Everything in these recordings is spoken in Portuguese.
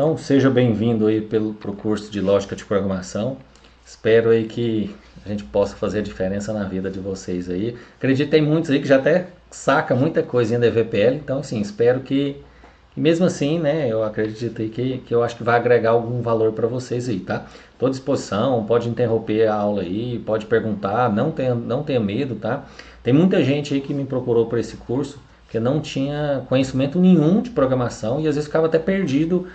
Então, seja bem-vindo aí pro curso de Lógica de Programação. Espero aí que a gente possa fazer a diferença na vida de vocês aí. Acredito que tem muitos aí que já até saca muita coisinha da EVPL, então, assim, espero que mesmo assim, né, eu acredito aí que eu acho que vai agregar algum valor para vocês aí, tá? Estou à disposição, pode interromper a aula aí, pode perguntar, não tenha medo, tá? Tem muita gente aí que me procurou por esse curso que não tinha conhecimento nenhum de programação e às vezes ficava até perdido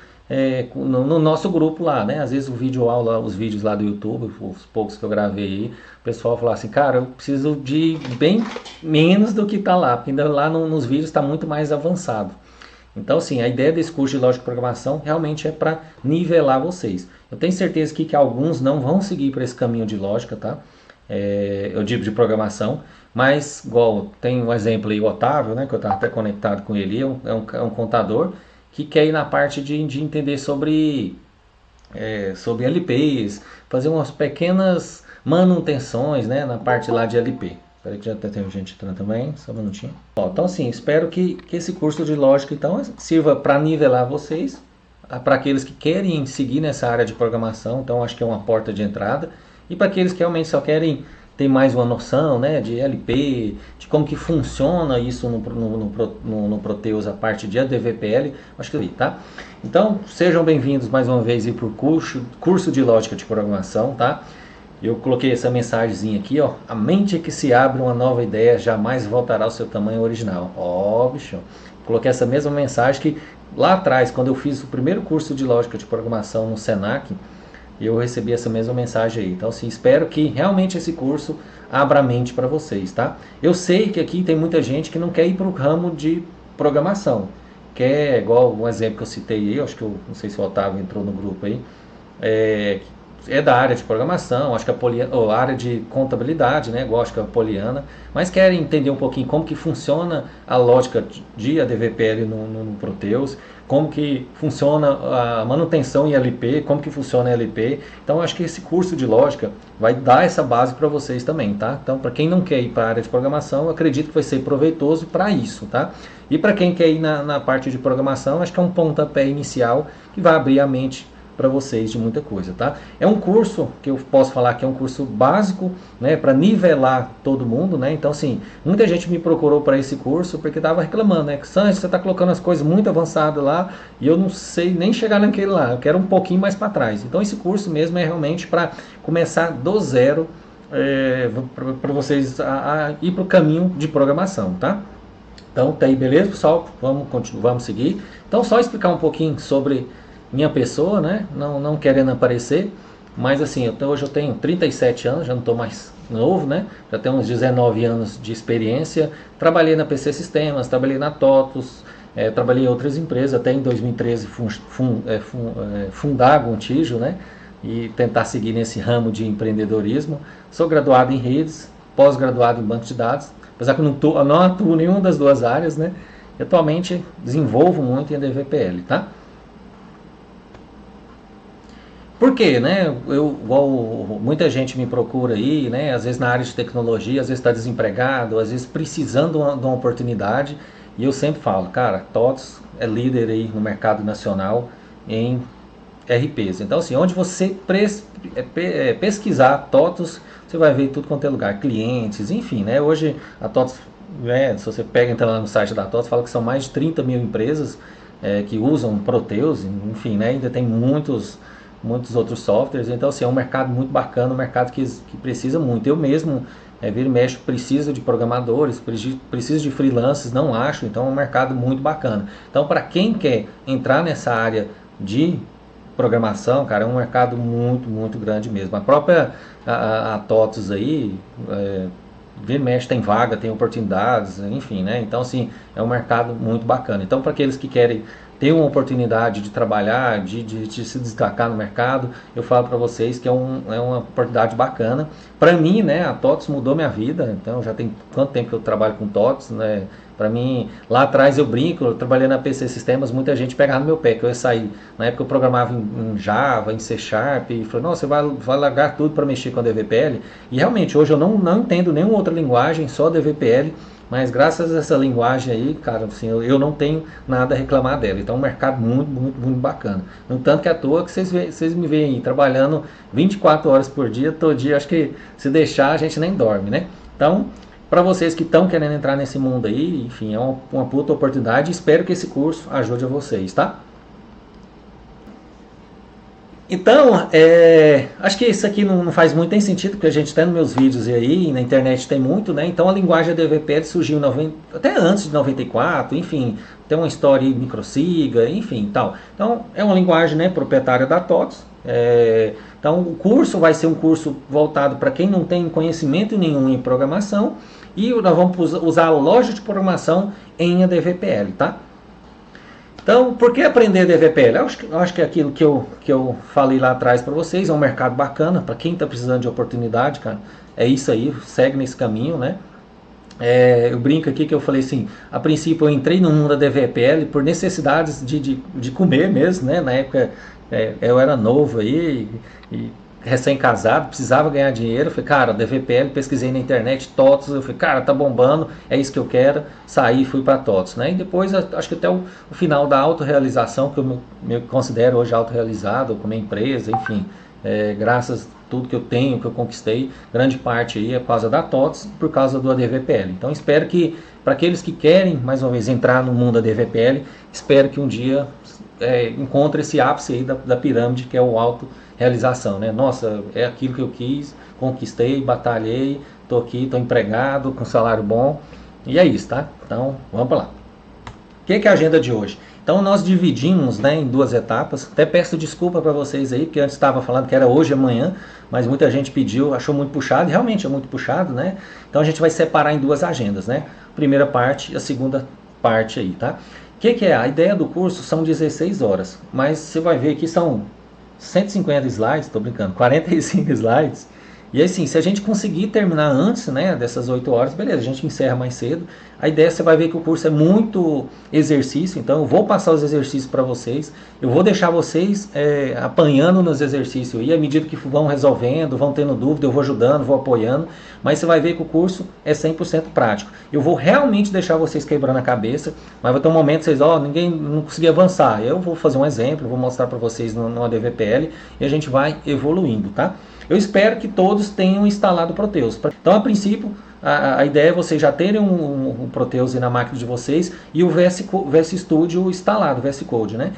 no nosso grupo lá, né? Às vezes os vídeos lá do YouTube, os poucos que eu gravei aí, o pessoal falava assim, cara, eu preciso de bem menos do que tá lá, porque ainda lá nos vídeos está muito mais avançado. Então, assim, a ideia desse curso de lógica e programação realmente é para nivelar vocês. Eu tenho certeza que alguns não vão seguir por esse caminho de lógica, tá? Eu digo de programação, mas igual tem um exemplo aí, o Otávio, né, que eu estava até conectado com ele, é um contador que quer ir na parte de entender sobre LPs, fazer umas pequenas manutenções, né, na parte lá de LP. Espera que já tem gente entrando também, só um minutinho. Então assim, espero que esse curso de lógica então sirva para nivelar vocês, para aqueles que querem seguir nessa área de programação, então acho que é uma porta de entrada, e para aqueles que realmente só querem ter mais uma noção, né, de LP, de como que funciona isso no Proteus, a parte de ADVPL, acho que ali, tá? Então, sejam bem-vindos mais uma vez para o curso de lógica de programação, tá? Eu coloquei essa mensagenzinha aqui, ó. A mente que se abre uma nova ideia jamais voltará ao seu tamanho original. Ó, bicho. Coloquei essa mesma mensagem que lá atrás, quando eu fiz o primeiro curso de lógica de programação no Senac, eu recebi essa mesma mensagem aí. Então, assim, espero que realmente esse curso abra a mente para vocês, tá? Eu sei que aqui tem muita gente que não quer ir para o ramo de programação. Quer, igual um exemplo que eu citei aí, acho que não sei se o Otávio entrou no grupo aí, é da área de programação, acho que ou área de contabilidade, né? Igual acho que a Poliana, mas querem entender um pouquinho como que funciona a lógica de ADVPL no Proteus, como que funciona a manutenção em LP, como que funciona a LP. Então acho que esse curso de lógica vai dar essa base para vocês também, tá? Então para quem não quer ir para a área de programação, eu acredito que vai ser proveitoso para isso, tá? E para quem quer ir na parte de programação, acho que é um pontapé inicial que vai abrir a mente para vocês de muita coisa, tá? É um curso que eu posso falar que é um curso básico, né, para nivelar todo mundo, né? Então, assim, muita gente me procurou para esse curso porque estava reclamando, né? Sanches, você está colocando as coisas muito avançadas lá e eu não sei nem chegar naquele lá, eu quero um pouquinho mais para trás. Então, esse curso mesmo é realmente para começar do zero, para vocês a ir para o caminho de programação, tá? Então, tá aí, beleza, pessoal? Vamos seguir. Então, só explicar um pouquinho sobre minha pessoa, né? Não querendo aparecer, mas assim, hoje eu tenho 37 anos, já não estou mais novo, né? Já tenho uns 19 anos de experiência. Trabalhei na PC Sistemas, trabalhei na TOTUS, trabalhei em outras empresas, até em 2013 fundar a Gontijo, né? E tentar seguir nesse ramo de empreendedorismo. Sou graduado em redes, pós-graduado em banco de dados, apesar que eu não atuo em nenhuma das duas áreas, né? E atualmente desenvolvo muito em ADVPL, tá? Por quê, né? Igual muita gente me procura aí, né? Às vezes na área de tecnologia, às vezes está desempregado, às vezes precisando de uma oportunidade. E eu sempre falo, cara, TOTS é líder aí no mercado nacional em RPs. Então, assim, onde você pesquisar TOTS, você vai ver tudo quanto é lugar, clientes, enfim, né? Hoje a TOTS, se você entra lá no site da TOTS, fala que são mais de 30 mil empresas que usam Proteus, enfim, né? Ainda tem muitos outros softwares, então assim, é um mercado muito bacana, um mercado que precisa muito. Eu mesmo, vira e mexe, preciso de programadores, preciso de freelancers, não acho, então é um mercado muito bacana. Então, para quem quer entrar nessa área de programação, cara, é um mercado muito, muito grande mesmo. A própria a TOTUS aí, vira e mexe, tem vaga, tem oportunidades, enfim, né? Então, assim, é um mercado muito bacana. Então, para aqueles que querem ter uma oportunidade de trabalhar, de se destacar no mercado, eu falo para vocês que é uma oportunidade bacana. Para mim, né, a TOTUS mudou minha vida, então já tem quanto tempo que eu trabalho com TOTUS, né? Para mim, lá atrás eu brinco, eu trabalhei na PC Sistemas, muita gente pegava no meu pé, que eu ia sair. Na época eu programava em Java, em C Sharp, e falou, não, você vai largar tudo para mexer com a DVPL. E realmente, hoje eu não entendo nenhuma outra linguagem, só DVPL. mas graças a essa linguagem aí, cara, assim, eu não tenho nada a reclamar dela. Então é um mercado muito, muito, muito bacana. No tanto que é à toa que vocês me veem aí trabalhando 24 horas por dia, todo dia, acho que se deixar a gente nem dorme, né? Então, para vocês que estão querendo entrar nesse mundo aí, enfim, é uma puta oportunidade. Espero que esse curso ajude a vocês, tá? Então, acho que isso aqui não faz muito sentido, porque a gente tem nos meus vídeos e aí, na internet tem muito, né? Então a linguagem DVPL surgiu até antes de 94, enfim, tem uma história aí, microsiga, enfim, tal. Então é uma linguagem, né, proprietária da TOTS. Então o curso vai ser um curso voltado para quem não tem conhecimento nenhum em programação, e nós vamos usar a lógica de programação em ADVPL, tá? Então, por que aprender DVPL? Eu acho que é aquilo que eu falei lá atrás para vocês, é um mercado bacana, para quem está precisando de oportunidade, cara, é isso aí, segue nesse caminho, né? Eu brinco aqui que eu falei assim, a princípio eu entrei no mundo da DVPL por necessidades de comer mesmo, né? Na época eu era novo aí, e recém-casado, precisava ganhar dinheiro. Eu falei, cara, DVPL, pesquisei na internet, TOTS, eu falei, cara, tá bombando, é isso que eu quero. Saí e fui para TOTS, né? E depois, acho que até o final da autorrealização, que eu me considero hoje autorrealizado, com minha empresa, enfim, graças a tudo que eu tenho, que eu conquistei, grande parte aí é por causa da TOTS, por causa do ADVPL. Então espero que, para aqueles que querem, mais uma vez, entrar no mundo da ADVPL, espero que um dia encontre esse ápice aí da pirâmide, que é o autorrealização, né? Nossa, é aquilo que eu quis, conquistei, batalhei, tô aqui, tô empregado, com salário bom, e é isso, tá? Então, vamos para lá. O que é a agenda de hoje? Então nós dividimos, né, em duas etapas. Até peço desculpa para vocês aí, porque antes estava falando que era hoje e amanhã, mas muita gente pediu, achou muito puxado, e realmente é muito puxado, né? Então a gente vai separar em duas agendas, né? Primeira parte e a segunda parte aí, tá? O que é? A ideia do curso são 16 horas, mas você vai ver que são 150 slides, estou brincando, 45 slides. E assim, se a gente conseguir terminar antes, né, dessas 8 horas, beleza, a gente encerra mais cedo. A ideia, você vai ver que o curso é muito exercício, então eu vou passar os exercícios para vocês, eu vou deixar vocês apanhando nos exercícios aí, à medida que vão resolvendo, vão tendo dúvida, eu vou ajudando, vou apoiando, mas você vai ver que o curso é 100% prático. Eu vou realmente deixar vocês quebrando a cabeça, mas vai ter um momento que vocês, ninguém não conseguiu avançar. Eu vou fazer um exemplo, vou mostrar para vocês no ADVPL e a gente vai evoluindo, tá? Eu espero que todos tenham instalado o Proteus. Então, a princípio, a ideia é vocês já terem um Proteus na máquina de vocês e o VS Studio instalado, o VS Code, né?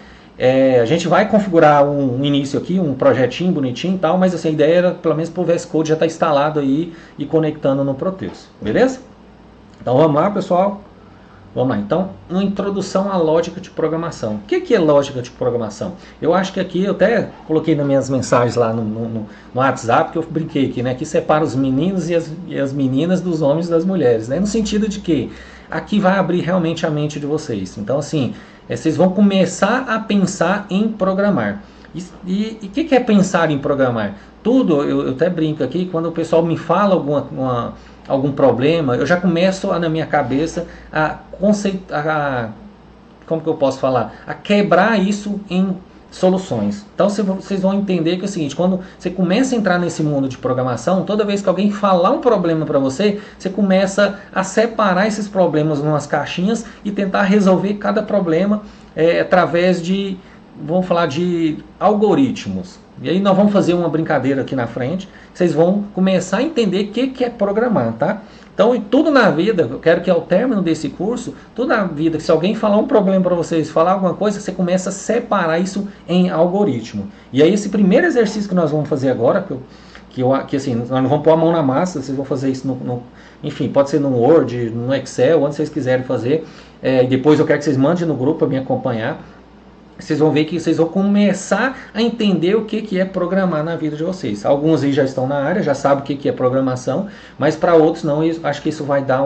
A gente vai configurar um início aqui, um projetinho bonitinho e tal, mas assim, a ideia era, pelo menos, para o VS Code já estar instalado aí e conectando no Proteus, beleza? Então, vamos lá, pessoal. Vamos lá, então, uma introdução à lógica de programação. O que é lógica de programação? Eu acho que aqui, eu até coloquei nas minhas mensagens lá no WhatsApp, que eu brinquei aqui, né? Que separa os meninos e as meninas dos homens e das mulheres, né? No sentido de que aqui vai abrir realmente a mente de vocês. Então, assim, vocês vão começar a pensar em programar. E o que é pensar em programar? Tudo, eu até brinco aqui, quando o pessoal me fala algum problema, eu já começo na minha cabeça como que eu posso falar? A quebrar isso em soluções. Então vocês vão entender que é o seguinte, quando você começa a entrar nesse mundo de programação, toda vez que alguém falar um problema para você, você começa a separar esses problemas em umas caixinhas e tentar resolver cada problema através de, vamos falar, de algoritmos. E aí nós vamos fazer uma brincadeira aqui na frente, vocês vão começar a entender o que é programar, tá? Então, tudo na vida, eu quero que ao término desse curso, tudo na vida, se alguém falar um problema para vocês, falar alguma coisa, você começa a separar isso em algoritmo. E aí esse primeiro exercício que nós vamos fazer agora, que assim, nós não vamos pôr a mão na massa, vocês vão fazer isso enfim, pode ser no Word, no Excel, onde vocês quiserem fazer. E depois eu quero que vocês mandem no grupo para me acompanhar. Vocês vão ver que vocês vão começar a entender o que é programar na vida de vocês. Alguns aí já estão na área, já sabem o que é programação, mas para outros não, acho que isso vai dar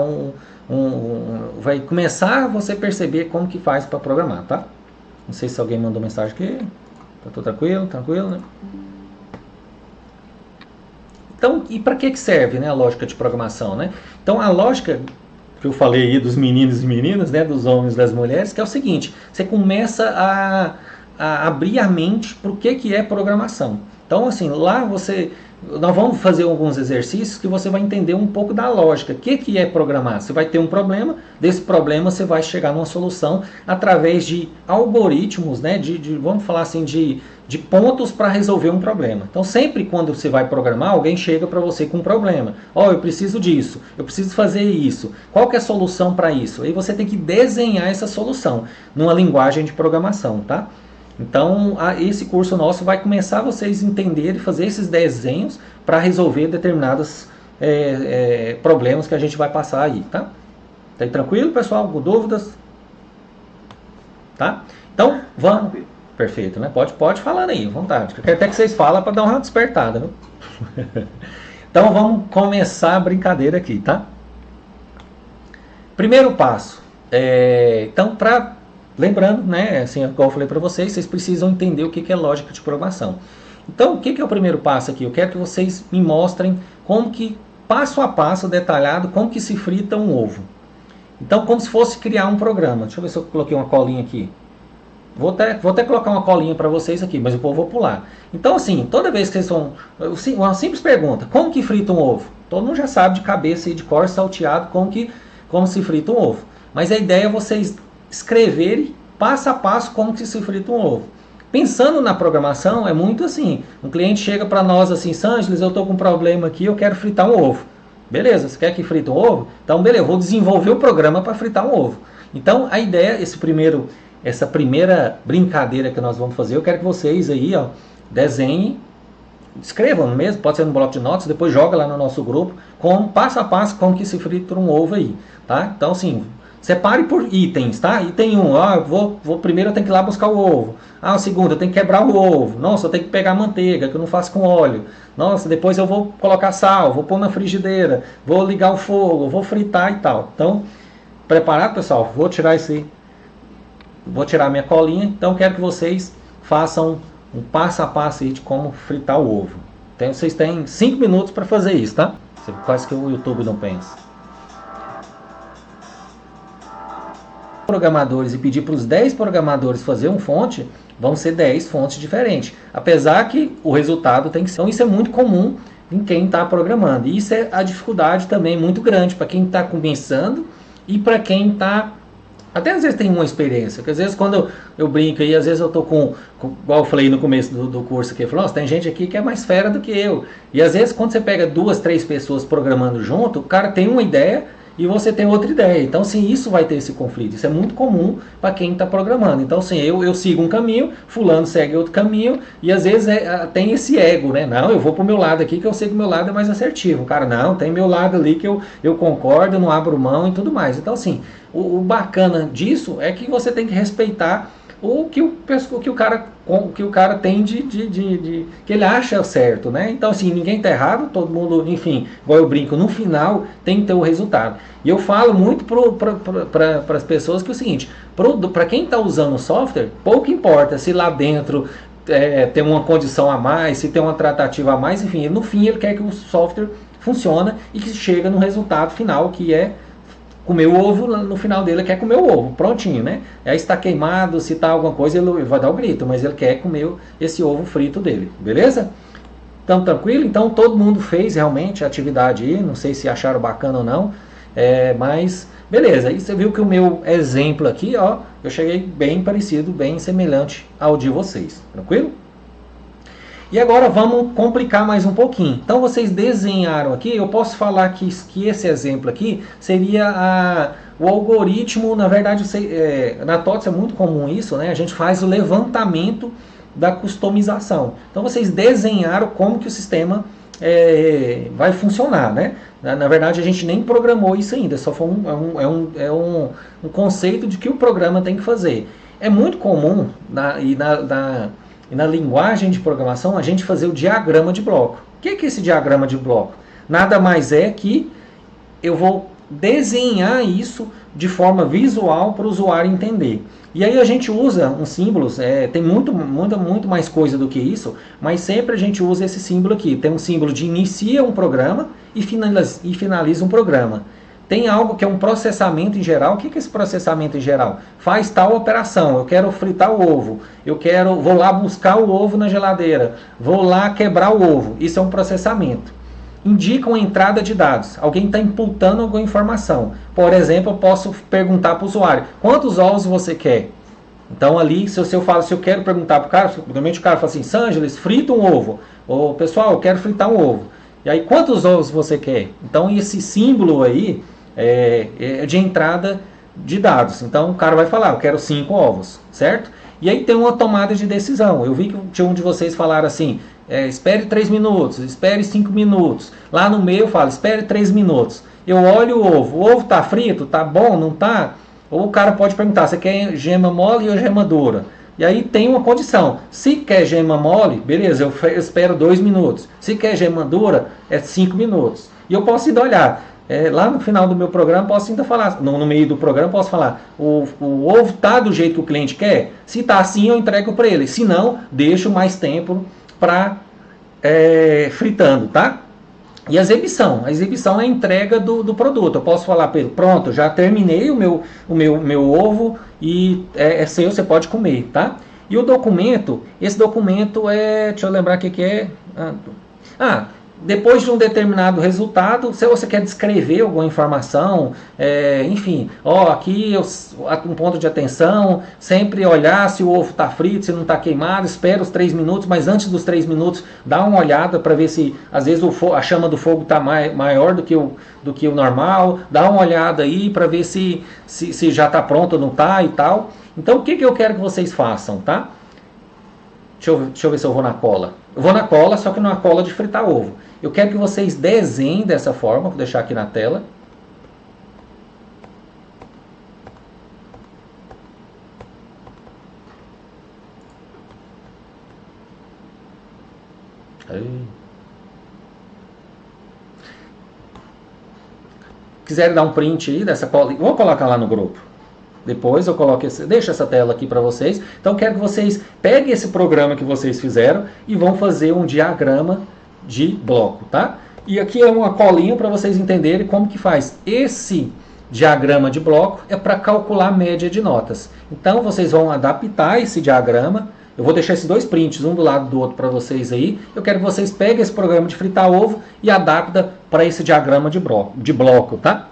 vai começar a você perceber como que faz para programar, tá? Não sei se alguém mandou mensagem aqui. Tá tudo tranquilo? Tranquilo, né? Então, e para que serve, né, a lógica de programação, né? Então, a lógica que eu falei aí dos meninos e meninas, né, dos homens e das mulheres, que é o seguinte, você começa a abrir a mente para o que é programação. Então, assim, lá nós vamos fazer alguns exercícios que você vai entender um pouco da lógica. O que é programar? Você vai ter um problema, desse problema você vai chegar numa solução através de algoritmos, né? Vamos falar assim, de pontos para resolver um problema. Então, sempre quando você vai programar, alguém chega para você com um problema. Eu preciso disso, eu preciso fazer isso. Qual que é a solução para isso? Aí você tem que desenhar essa solução numa linguagem de programação, tá? Então, esse curso nosso vai começar vocês entenderem e fazer esses desenhos para resolver determinados problemas que a gente vai passar aí, tá? Tá aí tranquilo, pessoal? Com dúvidas? Tá? Então, vamos... Perfeito, né? Pode falar aí, à vontade. Eu quero até que vocês falem para dar uma despertada, viu? Então, vamos começar a brincadeira aqui, tá? Primeiro passo. Então, lembrando, né, assim, igual eu falei para vocês precisam entender o que é lógica de programação. Então, o que é o primeiro passo aqui? Eu quero que vocês me mostrem como que, passo a passo, detalhado, como que se frita um ovo. Então, como se fosse criar um programa. Deixa eu ver se eu coloquei uma colinha aqui. Vou até colocar uma colinha para vocês aqui, mas eu vou pular. Então, assim, toda vez que vocês vão... Uma simples pergunta, como que frita um ovo? Todo mundo já sabe de cabeça e de cor salteado como se frita um ovo. Mas a ideia é vocês escreverem passo a passo como que se frita um ovo. Pensando na programação, é muito assim. Um cliente chega para nós assim, Sangeles, eu estou com um problema aqui, eu quero fritar um ovo. Beleza, você quer que frita um ovo? Então, beleza, eu vou desenvolver o programa para fritar um ovo. Então, a ideia, essa primeira brincadeira que nós vamos fazer, eu quero que vocês aí, desenhem, escrevam mesmo, pode ser no bloco de notas, depois joga lá no nosso grupo, passo a passo, como que se frita um ovo aí, tá? Então, assim... Separe por itens, tá? Item 1, primeiro eu tenho que ir lá buscar o ovo. O segundo, eu tenho que quebrar o ovo. Nossa, eu tenho que pegar a manteiga, que eu não faço com óleo. Nossa, depois eu vou colocar sal, vou pôr na frigideira, vou ligar o fogo, vou fritar e tal. Então, preparado, pessoal? Vou tirar minha colinha. Então, quero que vocês façam um passo a passo aí de como fritar o ovo. Então, vocês têm 5 minutos para fazer isso, tá? Quase que o YouTube não pensa. Programadores e pedir para os 10 programadores fazer uma fonte, vão ser 10 fontes diferentes. Apesar que o resultado tem que ser. Então isso é muito comum em quem está programando. E isso é a dificuldade também muito grande para quem está começando e para quem está... Até às vezes tem uma experiência, porque às vezes quando eu brinco aí, às vezes eu estou igual eu falei no começo do curso aqui, eu falo, nossa, tem gente aqui que é mais fera do que eu. E às vezes quando você pega 2, 3 pessoas programando junto, o cara tem uma ideia e você tem outra ideia. Então, sim, isso vai ter esse conflito. Isso é muito comum para quem está programando. Então, sim, eu sigo um caminho, fulano segue outro caminho, e às vezes tem esse ego, né? Não, eu vou para o meu lado aqui, que eu sei que o meu lado é mais assertivo. Cara, não, tem meu lado ali que eu concordo, eu não abro mão e tudo mais. Então, assim, o bacana disso é que você tem que respeitar o que o cara tem que ele acha certo, né? Então, assim, ninguém está errado, todo mundo, enfim, igual eu brinco, no final tem que ter o resultado. E eu falo muito para as pessoas que é o seguinte, para quem está usando o software, pouco importa se lá dentro tem uma condição a mais, se tem uma tratativa a mais, enfim, no fim ele quer que o software funcione e que chega no resultado final, que é comer o ovo, no final dele ele quer comer o ovo, prontinho, né? Aí está queimado, se está alguma coisa, ele vai dar o grito, mas ele quer comer esse ovo frito dele, beleza? Então, tranquilo? Então, todo mundo fez realmente a atividade aí, não sei se acharam bacana ou não, mas beleza. Aí você viu que o meu exemplo aqui, eu cheguei bem parecido, bem semelhante ao de vocês, tranquilo? E agora vamos complicar mais um pouquinho. Então vocês desenharam aqui, eu posso falar que esse exemplo aqui seria o algoritmo, na verdade, na TOTS é muito comum isso, né? A gente faz o levantamento da customização. Então vocês desenharam como que o sistema vai funcionar, né? Na verdade a gente nem programou isso ainda, só foi um conceito de que o programa tem que fazer. É muito comum e na linguagem de programação a gente fazer o diagrama de bloco. O que é esse diagrama de bloco? Nada mais é que eu vou desenhar isso de forma visual para o usuário entender. E aí a gente usa uns símbolos, tem muito mais coisa do que isso, mas sempre a gente usa esse símbolo aqui. Tem um símbolo de inicia um programa e finaliza um programa. tem algo que é um processamento em geral. O que é esse processamento em geral? Faz tal operação, eu quero fritar o ovo, vou lá buscar o ovo na geladeira, vou lá quebrar o ovo. Isso é um processamento. Indicam a entrada de dados. Alguém está imputando alguma informação. Por exemplo, eu posso perguntar para o usuário, quantos ovos você quer? Então ali, se eu quero perguntar para o cara, normalmente o cara fala assim, Sangeles, frita um ovo. Ou, pessoal, eu quero fritar um ovo. E aí, quantos ovos você quer? Então esse símbolo aí é de entrada de dados. Então o cara vai falar, eu quero 5 ovos, certo? E aí tem uma tomada de decisão. Eu vi que tinha um de vocês falaram assim, espere 3 minutos, espere 5 minutos. Lá no meio eu falo, espere 3 minutos. Eu olho o ovo está frito, tá bom, não tá? Ou o cara pode perguntar, você quer gema mole ou gema dura? E aí tem uma condição, se quer gema mole, beleza, eu espero 2 minutos. Se quer gema dura, é 5 minutos. E eu posso ainda olhar, lá no final do meu programa, posso ainda falar, no meio do programa, posso falar, o ovo está do jeito que o cliente quer? Se está assim, eu entrego para ele. Se não, deixo mais tempo para fritando, tá? E a exibição é a entrega do produto. Eu posso falar para ele, pronto, já terminei o meu ovo e é seu, você pode comer, tá? E o documento, esse documento deixa eu lembrar o que é. Depois de um determinado resultado, se você quer descrever alguma informação, enfim, aqui um ponto de atenção, sempre olhar se o ovo está frito, se não está queimado, espera os 3 minutos, mas antes dos 3 minutos, dá uma olhada para ver se, às vezes, a chama do fogo está maior do que o normal, dá uma olhada aí para ver se já está pronto ou não está e tal. Então, o que eu quero que vocês façam, tá? Deixa eu ver se eu vou na cola. Eu vou na cola, só que não é uma cola de fritar ovo. Eu quero que vocês desenhem dessa forma. Vou deixar aqui na tela. Aí. Quiserem dar um print aí dessa cola, vou colocar lá no grupo. Depois eu deixo essa tela aqui para vocês. Então quero que vocês peguem esse programa que vocês fizeram e vão fazer um diagrama de bloco, tá? E aqui é uma colinha para vocês entenderem como que faz. Esse diagrama de bloco é para calcular a média de notas. Então vocês vão adaptar esse diagrama. Eu vou deixar esses 2 prints, um do lado do outro para vocês aí. Eu quero que vocês peguem esse programa de fritar ovo e adaptem para esse diagrama de bloco, tá?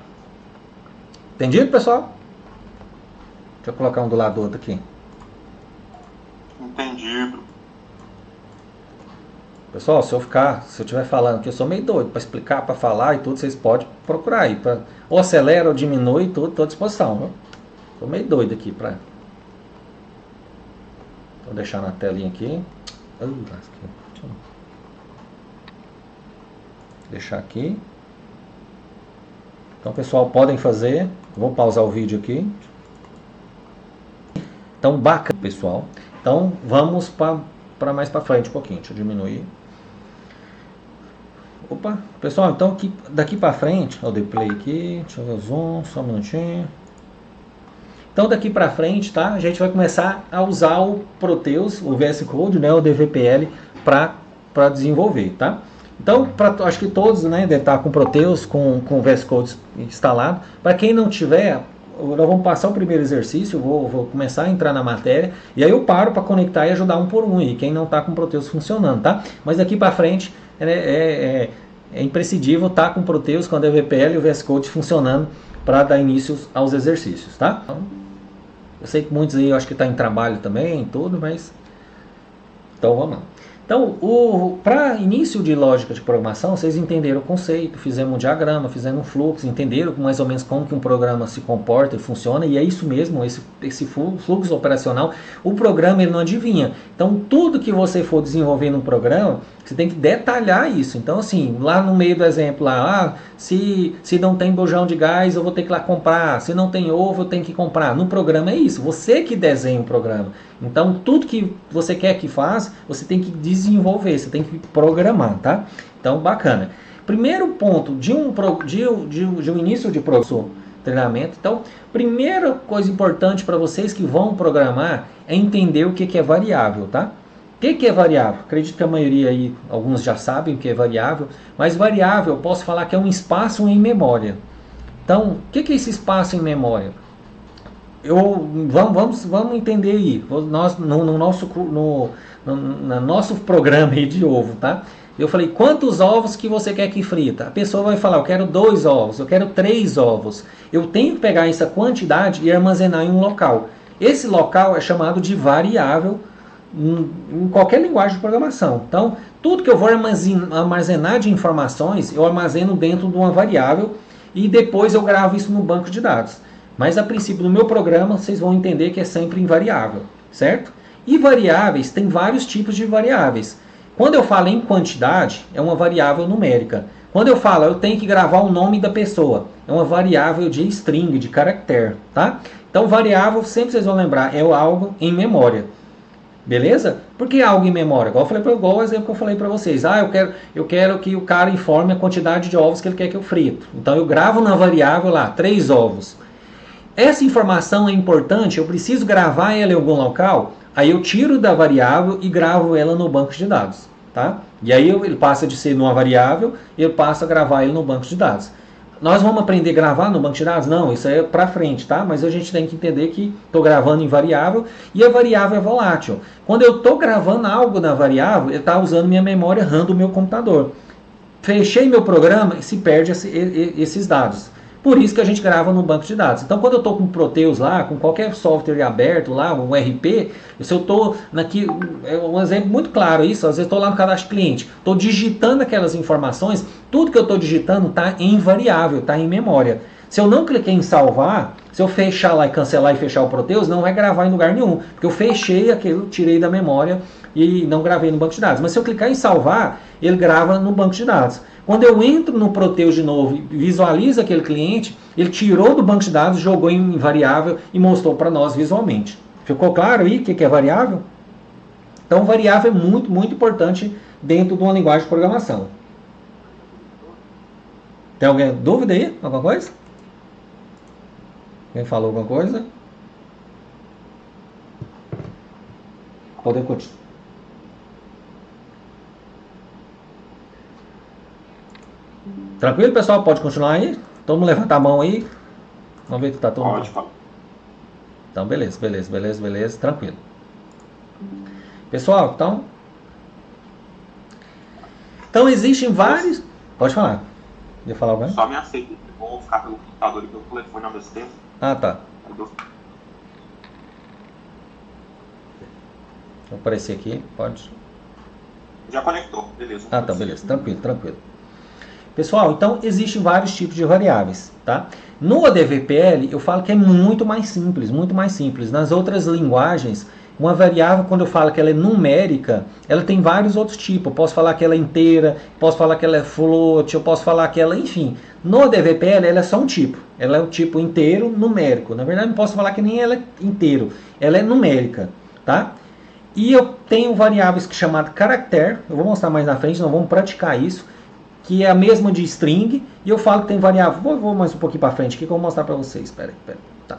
Entendido, pessoal? Deixa eu colocar um do lado do outro aqui. Entendido. Pessoal, se eu estiver falando que eu sou meio doido para explicar, para falar e tudo, vocês podem procurar aí. Ou acelera ou diminui, tudo, estou à disposição. Estou meio doido aqui para... Vou deixar na telinha aqui. Deixar aqui. Então, pessoal, podem fazer. Vou pausar o vídeo aqui. Então, bacana, pessoal. Então, vamos para mais para frente um pouquinho. Deixa eu diminuir. Opa, pessoal, então daqui para frente, eu dei play aqui, deixa eu ver o zoom, só um minutinho. Então, daqui para frente, tá? A gente vai começar a usar o Proteus, o VS Code, né, o DVPL, para desenvolver, tá? Então, acho que todos, né, devem estar com Proteus, com o VS Code instalado. Para quem não tiver, nós vamos passar o primeiro exercício, vou começar a entrar na matéria, e aí eu paro para conectar e ajudar um por um, e quem não está com o Proteus funcionando, tá? Mas daqui para frente é imprescindível estar com o Proteus, com a DVPL e o VS Code funcionando para dar início aos exercícios, tá? Então, eu sei que muitos aí eu acho que está em trabalho também, tudo, mas... Então vamos lá. Então, para início de lógica de programação, vocês entenderam o conceito, fizemos um diagrama, fizemos um fluxo, entenderam mais ou menos como que um programa se comporta e funciona, e é isso mesmo, esse fluxo operacional, o programa ele não adivinha. Então, tudo que você for desenvolver num programa, você tem que detalhar isso. Então, assim, lá no meio do exemplo, lá, se não tem bujão de gás, eu vou ter que ir lá comprar. Se não tem ovo, eu tenho que comprar. No programa é isso, você que desenha o programa. Então, tudo que você quer que faça, você tem que desenvolver, você tem que programar, tá? Então, bacana. Primeiro ponto de um início de treinamento. Então, primeira coisa importante para vocês que vão programar é entender o que é variável, tá? O que é variável? Acredito que a maioria aí, alguns já sabem o que é variável, mas variável eu posso falar que é um espaço em memória. Então, o que é esse espaço em memória? Vamos entender aí. Nós, no nosso programa aí de ovo, tá? Eu falei, quantos ovos que você quer que frita? A pessoa vai falar, eu quero 2 ovos, eu quero 3 ovos. Eu tenho que pegar essa quantidade e armazenar em um local. Esse local é chamado de variável em qualquer linguagem de programação. Então, tudo que eu vou armazenar de informações, eu armazeno dentro de uma variável e depois eu gravo isso no banco de dados. Mas a princípio do meu programa, vocês vão entender que é sempre invariável, certo? E variáveis, tem vários tipos de variáveis. Quando eu falo em quantidade, é uma variável numérica. Quando eu falo, eu tenho que gravar o nome da pessoa, é uma variável de string, de caractere, tá? Então, variável, sempre vocês vão lembrar, é algo em memória. Beleza? Por que algo em memória? Igual o exemplo que eu falei para vocês. Eu quero que o cara informe a quantidade de ovos que ele quer que eu frito. Então, eu gravo na variável lá, 3 ovos. Essa informação é importante, eu preciso gravar ela em algum local, aí eu tiro da variável e gravo ela no banco de dados. Tá? E aí ele passa de ser numa variável, eu passo a gravar ele no banco de dados. Nós vamos aprender a gravar no banco de dados? Não, isso é para frente, tá? Mas a gente tem que entender que estou gravando em variável e a variável é volátil. Quando eu estou gravando algo na variável, ele está usando minha memória RAM do meu computador. Fechei meu programa e se perde esses dados. Por isso que a gente grava no banco de dados. Então, quando eu estou com o Proteus lá, com qualquer software aberto lá, um RP, se eu estou aqui, é um exemplo muito claro isso, às vezes estou lá no cadastro cliente, estou digitando aquelas informações, tudo que eu estou digitando está em variável, está em memória. Se eu não cliquei em salvar, se eu fechar lá e cancelar e fechar o Proteus, não vai gravar em lugar nenhum, porque eu fechei aquilo, tirei da memória e não gravei no banco de dados. Mas se eu clicar em salvar, ele grava no banco de dados. Quando eu entro no Proteus de novo e visualizo aquele cliente, ele tirou do banco de dados, jogou em variável e mostrou para nós visualmente. Ficou claro aí o que é variável? Então, variável é muito, muito importante dentro de uma linguagem de programação. Tem alguém dúvida aí? Alguma coisa? Alguém falou alguma coisa? Podemos continuar. Tranquilo, pessoal? Pode continuar aí? Todo mundo levanta a mão aí. Vamos ver que tá todo mundo. Pode. Então, beleza. Tranquilo. Pessoal, então existem vários... Pode falar. Ia falar alguém? Só me aceita. Vou ficar pelo computador e pelo telefone ao mesmo tempo. Ah, tá. Vou aparecer aqui. Pode. Já conectou. Beleza. Ah, tá. Beleza. Tranquilo. Pessoal, então existem vários tipos de variáveis, tá? No ADVPL eu falo que é muito mais simples. Nas outras linguagens, uma variável, quando eu falo que ela é numérica, ela tem vários outros tipos. Eu posso falar que ela é inteira, posso falar que ela é float, eu posso falar que ela, enfim. No ADVPL ela é só um tipo. Ela é um tipo inteiro numérico. Na verdade, não posso falar que nem ela é inteiro. Ela é numérica, tá? E eu tenho variáveis que chamado caractere. Eu vou mostrar mais na frente, nós vamos praticar isso. Que é a mesma de string, e eu falo que tem variável. Vou mais um pouquinho para frente aqui que eu vou mostrar para vocês. Espera aí. Tá.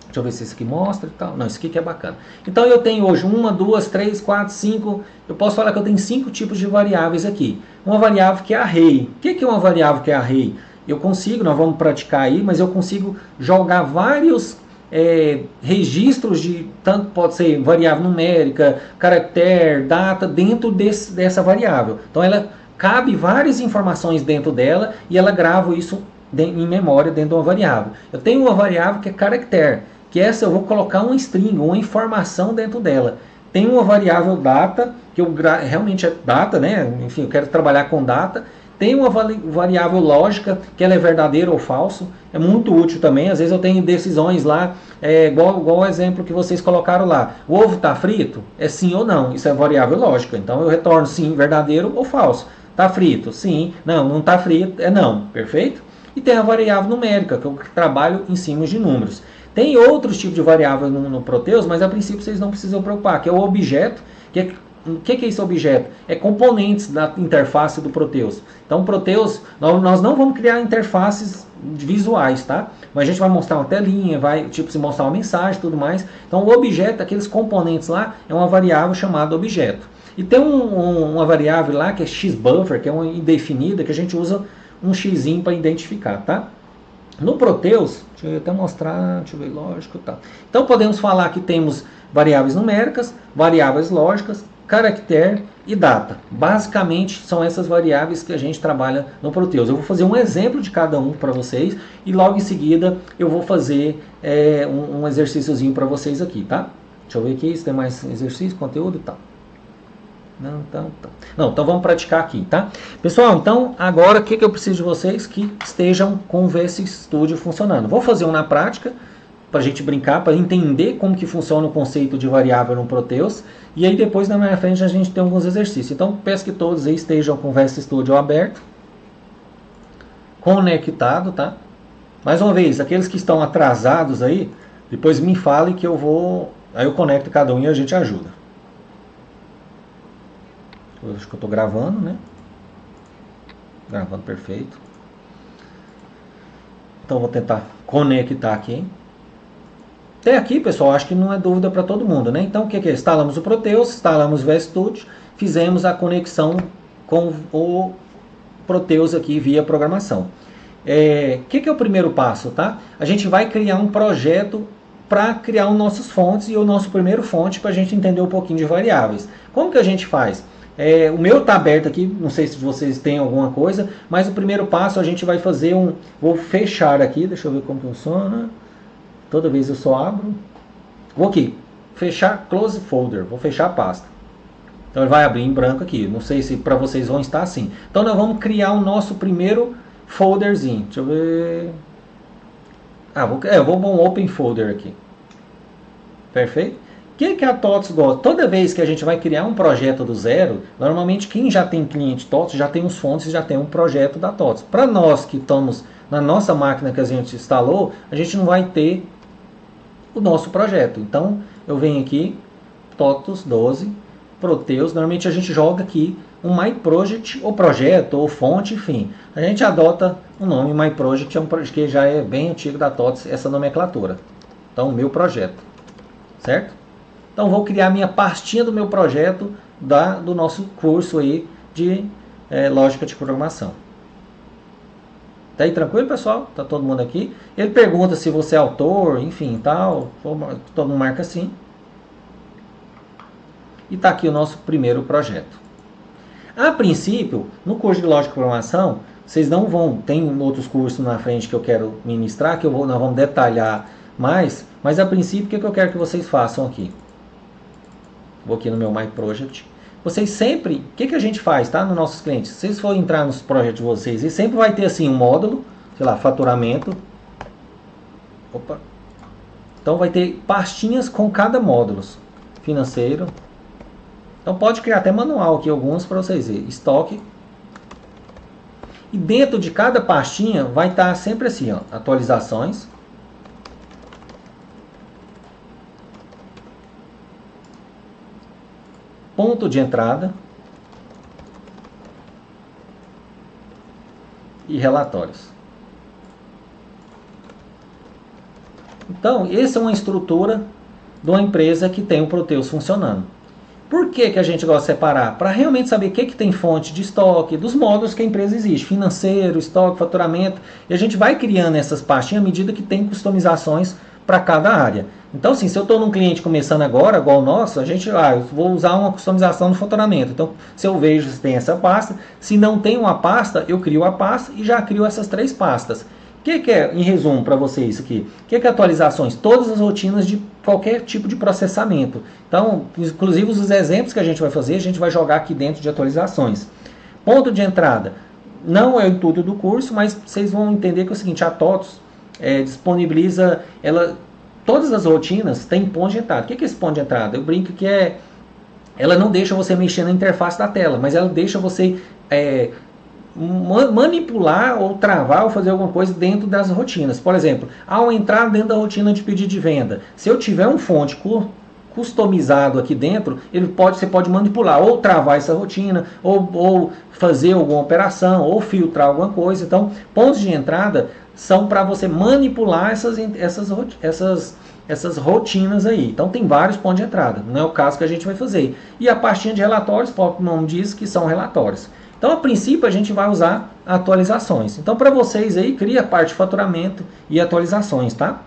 Deixa eu ver se esse aqui mostra e tal. Não, esse aqui que é bacana. Então eu tenho hoje 1, 2, 3, 4, 5. Eu posso falar que eu tenho 5 tipos de variáveis aqui. Uma variável que é array. O que é uma variável que é array? Eu consigo, nós vamos praticar aí, mas eu consigo jogar vários registros de, tanto pode ser variável numérica, caractere, data, dentro dessa variável. Então ela cabe várias informações dentro dela e ela grava isso em memória dentro de uma variável. Eu tenho uma variável que é caractere, que essa eu vou colocar uma string, uma informação dentro dela. Tem uma variável data, que realmente é data, né? Enfim, eu quero trabalhar com data. Tem uma variável lógica, que ela é verdadeiro ou falso. É muito útil também. Às vezes eu tenho decisões lá, igual o exemplo que vocês colocaram lá. O ovo está frito? É sim ou não. Isso é variável lógica. Então eu retorno sim, verdadeiro ou falso. Está frito? Sim. Não está frito. É não. Perfeito? E tem a variável numérica, que eu trabalho em cima de números. Tem outros tipos de variável no Proteus, mas a princípio vocês não precisam preocupar, que é o objeto. O que é esse objeto? É componentes da interface do Proteus. Então, o Proteus, nós não vamos criar interfaces visuais, tá? Mas a gente vai mostrar uma telinha, vai se mostrar uma mensagem e tudo mais. Então, o objeto, aqueles componentes lá, é uma variável chamada objeto. E tem uma variável lá que é xbuffer, que é uma indefinida, que a gente usa um xzinho para identificar, tá? No Proteus, deixa eu até mostrar, deixa eu ver, lógico, tá. Então podemos falar que temos variáveis numéricas, variáveis lógicas, caractere e data. Basicamente são essas variáveis que a gente trabalha no Proteus. Eu vou fazer um exemplo de cada um para vocês e logo em seguida eu vou fazer um exercíciozinho para vocês aqui, tá? Deixa eu ver aqui se tem mais exercício, conteúdo e tal. Não, então vamos praticar aqui, tá? Pessoal, então agora o que eu preciso de vocês? Que estejam com o VS Studio funcionando. Vou fazer um na prática, para a gente brincar, para entender como que funciona o conceito de variável no Proteus. E aí depois na minha frente a gente tem alguns exercícios. Então peço que todos aí estejam com o VS Studio aberto, conectado, tá? Mais uma vez, aqueles que estão atrasados aí, depois me falem que eu vou... Aí eu conecto cada um e a gente ajuda. Eu acho que eu estou gravando, né? Gravando perfeito. Então vou tentar conectar aqui. Até aqui, pessoal, acho que não é dúvida para todo mundo, né? Então o que é? Instalamos o Proteus, instalamos o VS Studio, fizemos a conexão com o Proteus aqui via programação. O que é o primeiro passo, tá? A gente vai criar um projeto para criar os nossos fontes e o nosso primeiro fonte para a gente entender um pouquinho de variáveis. Como que a gente faz? O meu está aberto aqui, não sei se vocês têm alguma coisa, mas o primeiro passo a gente vai fazer vou fechar aqui, deixa eu ver como funciona. Toda vez eu só abro. Vou aqui, fechar close folder, vou fechar a pasta. Então ele vai abrir em branco aqui, não sei se para vocês vão estar assim. Então nós vamos criar o nosso primeiro folderzinho, deixa eu ver. Eu vou um open folder aqui. Perfeito? O que a TOTS gosta? Toda vez que a gente vai criar um projeto do zero, normalmente quem já tem cliente TOTS já tem os fontes, já tem um projeto da TOTS. Para nós que estamos na nossa máquina que a gente instalou, a gente não vai ter o nosso projeto. Então eu venho aqui, TOTS 12, Proteus, normalmente a gente joga aqui um MyProject, ou projeto, ou fonte, enfim. A gente adota o nome MyProject, é um projeto que já é bem antigo da TOTS, essa nomenclatura. Então, meu projeto, certo? Então vou criar minha pastinha do meu projeto do nosso curso aí de lógica de programação. Tá aí tranquilo, pessoal? Tá todo mundo aqui? Ele pergunta se você é autor, enfim, tal. Todo mundo marca assim. E tá aqui o nosso primeiro projeto. A princípio, no curso de lógica de programação, vocês não vão... Tem outros cursos na frente que eu quero ministrar, que nós vamos detalhar mais. Mas a princípio, o que eu quero que vocês façam aqui? Vou aqui no meu MyProject. Vocês sempre, o que a gente faz, tá? Nos nossos clientes, se vocês forem entrar nos projetos de vocês, e sempre vai ter assim um módulo, sei lá, faturamento. Opa. Então vai ter pastinhas com cada módulo. Financeiro. Então pode criar até manual aqui, alguns para vocês verem. Estoque. E dentro de cada pastinha vai estar sempre assim, ó, atualizações. Ponto de entrada e relatórios. Então, essa é uma estrutura de uma empresa que tem o Proteus funcionando. Por que a gente gosta de separar? Para realmente saber o que tem fonte de estoque, dos módulos que a empresa existe, financeiro, estoque, faturamento, e a gente vai criando essas pastinhas à medida que tem customizações para cada área. Então, assim, se eu estou num cliente começando agora, igual o nosso, eu vou usar uma customização no faturamento. Então, se eu vejo se tem essa pasta, se não tem uma pasta, eu crio a pasta e já crio essas 3 pastas. O que é, em resumo, para vocês aqui? O que é atualizações? Todas as rotinas de qualquer tipo de processamento. Então, inclusive os exemplos que a gente vai fazer, a gente vai jogar aqui dentro de atualizações. Ponto de entrada. Não é o intuito do curso, mas vocês vão entender que é o seguinte, a TOTS disponibiliza, todas as rotinas têm ponto de entrada. O que é esse ponto de entrada? Eu brinco que ela não deixa você mexer na interface da tela, mas ela deixa você manipular ou travar ou fazer alguma coisa dentro das rotinas. Por exemplo, ao entrar dentro da rotina de pedido de venda, se eu tiver um fonte customizado aqui dentro, você pode manipular ou travar essa rotina, ou fazer alguma operação, ou filtrar alguma coisa. Então, pontos de entrada são para você manipular essas rotinas aí. Então tem vários pontos de entrada, não é o caso que a gente vai fazer. E a pastinha de relatórios, o próprio nome diz que são relatórios. Então, a princípio, a gente vai usar atualizações. Então, para vocês aí, cria a parte de faturamento e atualizações, tá?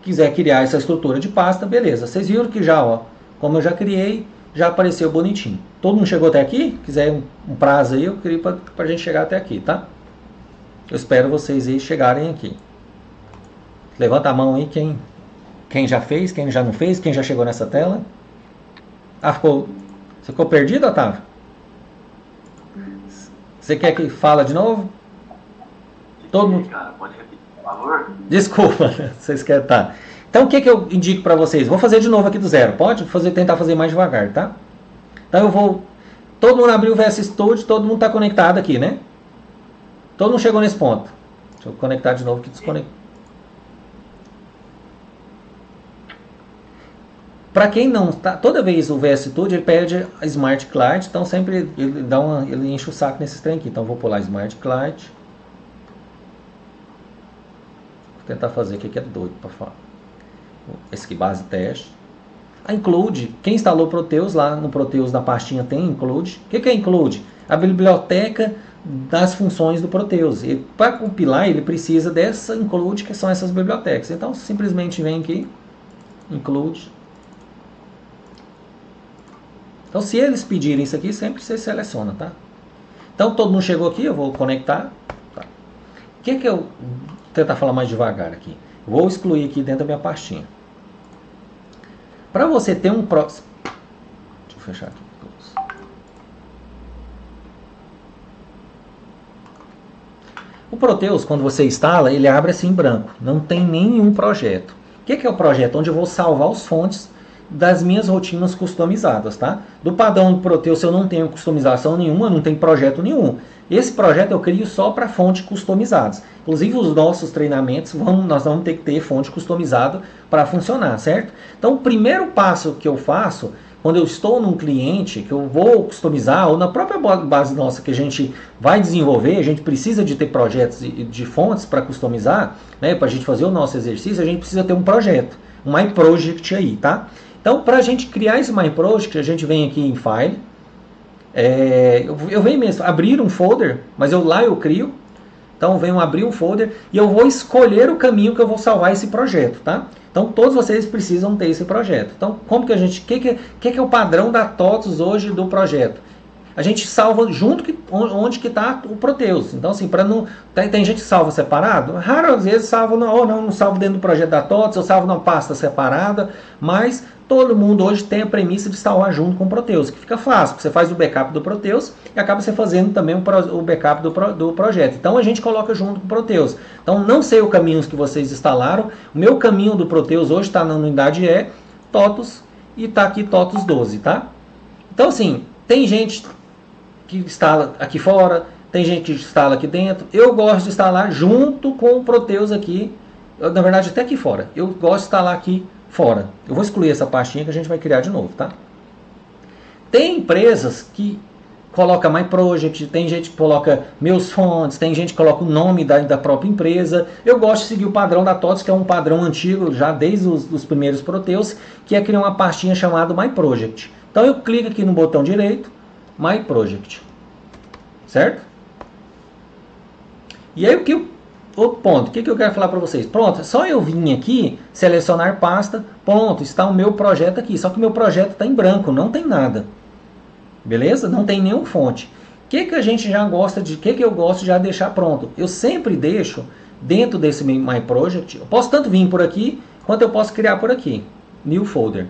Quiser criar essa estrutura de pasta, beleza. Vocês viram que já, ó, como eu já criei, já apareceu bonitinho. Todo mundo chegou até aqui? Quiser um prazo aí, eu queria para a gente chegar até aqui, tá? Eu espero vocês aí chegarem aqui. Levanta a mão aí quem já fez, quem já não fez, quem já chegou nessa tela. Ah, você ficou perdido, Otávio? Você quer que fala de novo? Todo mundo. Cara, pode repetir, por favor? Desculpa, vocês querem tá. Então o que eu indico para vocês? Vou fazer de novo aqui do zero. Pode tentar fazer mais devagar, tá? Então eu vou. Todo mundo abriu o VS Studio, todo mundo está conectado aqui, né? Todo mundo chegou nesse ponto. Deixa eu conectar de novo que desconectou. Para quem não está, toda vez o VS Studio ele pede a Smart Client, então sempre ele enche o saco nesses trem aqui. Então vou pular Smart Client. Vou tentar fazer aqui que é doido para falar. Esse aqui, base teste. A Include, quem instalou Proteus lá no Proteus da pastinha tem Include. O que é Include? A biblioteca das funções do Proteus. E para compilar ele precisa dessa Include, que são essas bibliotecas. Então simplesmente vem aqui, Include. Então, se eles pedirem isso aqui, sempre você seleciona, tá? Então, todo mundo chegou aqui, eu vou conectar. Tá. O que eu vou tentar falar mais devagar aqui? Vou excluir aqui dentro da minha pastinha. Para você ter um próximo... Deixa eu fechar aqui. O Proteus, quando você instala, ele abre assim em branco. Não tem nenhum projeto. O que é o projeto? Onde eu vou salvar os fontes das minhas rotinas customizadas, tá? Do padrão do Proteus eu não tenho customização nenhuma, não tem projeto nenhum. Esse projeto eu crio só para fontes customizadas. Inclusive os nossos treinamentos, nós vamos ter que ter fonte customizada para funcionar, certo? Então o primeiro passo que eu faço, quando eu estou num cliente, que eu vou customizar, ou na própria base nossa que a gente vai desenvolver, a gente precisa de ter projetos de fontes para customizar, né? Para a gente fazer o nosso exercício, a gente precisa ter um projeto, um My Project aí, tá? Então, para a gente criar esse My Project, a gente vem aqui em File. Eu venho mesmo abrir um folder, mas lá eu crio. Então, eu venho abrir um folder e eu vou escolher o caminho que eu vou salvar esse projeto, tá? Então, todos vocês precisam ter esse projeto. Então, como que a gente... O que é o padrão da TOTUS hoje do projeto? A gente salva junto onde que está o Proteus. Então, assim, para não... Tem gente que salva separado. Raro, às vezes, salvo... Não salvo dentro do projeto da TOTUS, eu salvo numa pasta separada, mas... Todo mundo hoje tem a premissa de salvar junto com o Proteus, que fica fácil. Você faz o backup do Proteus e acaba você fazendo também o backup do projeto. Então a gente coloca junto com o Proteus. Então não sei o caminho que vocês instalaram. O meu caminho do Proteus hoje está na unidade TOTUS e está aqui TOTUS 12, tá? Então assim, tem gente que instala aqui fora, tem gente que instala aqui dentro. Eu gosto de instalar junto com o Proteus aqui, na verdade até aqui fora. Eu gosto de instalar aqui fora. Eu vou excluir essa pastinha que a gente vai criar de novo, tá? Tem empresas que coloca My Project, tem gente que coloca meus fontes, tem gente que coloca o nome da própria empresa. Eu gosto de seguir o padrão da TOTUS, que é um padrão antigo, já desde os primeiros Proteus, que é criar uma pastinha chamada My Project. Então eu clico aqui no botão direito, My Project. Certo? E aí outro ponto, o que eu quero falar para vocês? Pronto, só eu vim aqui, selecionar pasta, pronto, está o meu projeto aqui. Só que o meu projeto está em branco, não tem nada. Beleza? Não tem nenhum fonte. O que a gente já gosta de, o que eu gosto de já deixar pronto? Eu sempre deixo dentro desse My Project, eu posso tanto vir por aqui, quanto eu posso criar por aqui. New Folder.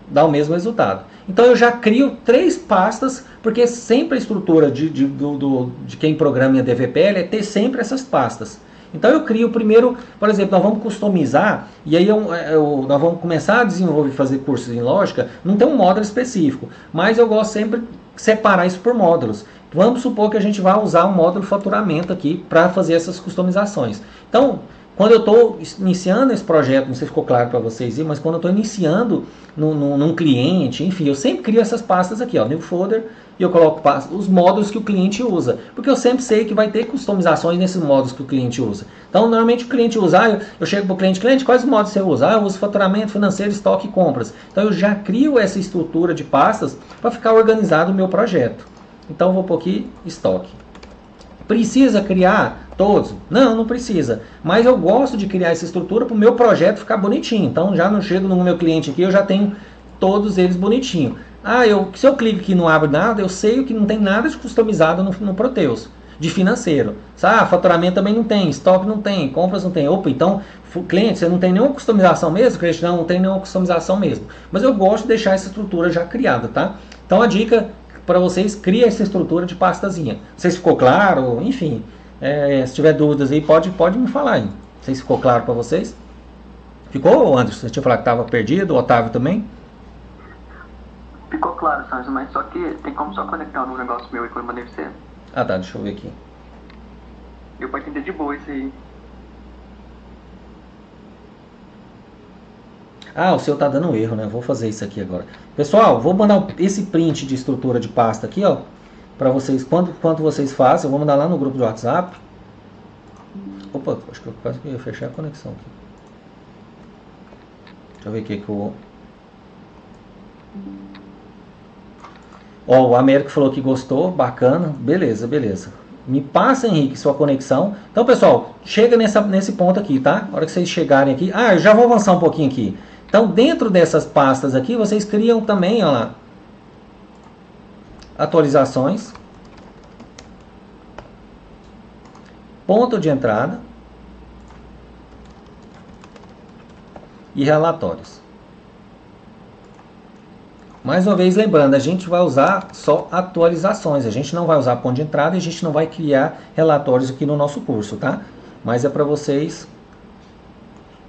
Dá o mesmo resultado. Então eu já crio 3 pastas, porque sempre a estrutura de quem programa em DVPL é ter sempre essas pastas. Então eu crio primeiro, por exemplo, nós vamos customizar, e aí nós vamos começar a desenvolver, fazer cursos em lógica, não tem um módulo específico, mas eu gosto sempre de separar isso por módulos. Vamos supor que a gente vai usar um módulo faturamento aqui para fazer essas customizações. Então, quando eu estou iniciando esse projeto, não sei se ficou claro para vocês, mas quando eu estou iniciando num cliente, enfim, eu sempre crio essas pastas aqui, ó, New Folder, e eu coloco os módulos que o cliente usa, porque eu sempre sei que vai ter customizações nesses módulos que o cliente usa. Então, normalmente o cliente usa, eu chego para o cliente, quais módulos você usa? Eu uso faturamento, financeiro, estoque e compras. Então, eu já crio essa estrutura de pastas para ficar organizado o meu projeto. Então eu vou pôr aqui estoque. Precisa criar todos? Não, não precisa. Mas eu gosto de criar essa estrutura para o meu projeto ficar bonitinho. Então já não chego no meu cliente aqui, eu já tenho todos eles bonitinho. Se eu clico aqui e não abre nada, eu sei que não tem nada de customizado no Proteus. De financeiro. Faturamento também não tem, estoque não tem, compras não tem. Opa, então, cliente, você não tem nenhuma customização mesmo? Cliente, não tem nenhuma customização mesmo. Mas eu gosto de deixar essa estrutura já criada, tá? Então a dica para vocês, cria essa estrutura de pastazinha. Não sei se ficou claro, enfim. Se tiver dúvidas aí, pode me falar aí. Não sei se ficou claro para vocês. Ficou, Anderson? Você tinha falado que estava perdido, o Otávio também? Ficou claro, Sérgio, mas só que tem como só conectar no negócio meu e quando eu mandei pra você. Ah, tá, deixa eu ver aqui. Eu vou entender de boa isso aí. O seu tá dando erro, né? Vou fazer isso aqui agora. Pessoal, vou mandar esse print de estrutura de pasta aqui, ó, para vocês, quanto vocês fazem. Eu vou mandar lá no grupo do WhatsApp. Opa, acho que eu quase ia fechar a conexão aqui. Deixa eu ver aqui que eu... Ó, o Américo falou que gostou, bacana, beleza. Me passa, Henrique, sua conexão. Então, pessoal, chega nesse ponto aqui, tá? Na hora que vocês chegarem aqui... eu já vou avançar um pouquinho aqui. Então, dentro dessas pastas aqui, vocês criam também, ó lá, atualizações, ponto de entrada e relatórios. Mais uma vez, lembrando, a gente vai usar só atualizações, a gente não vai usar ponto de entrada e a gente não vai criar relatórios aqui no nosso curso, tá? Mas é para vocês...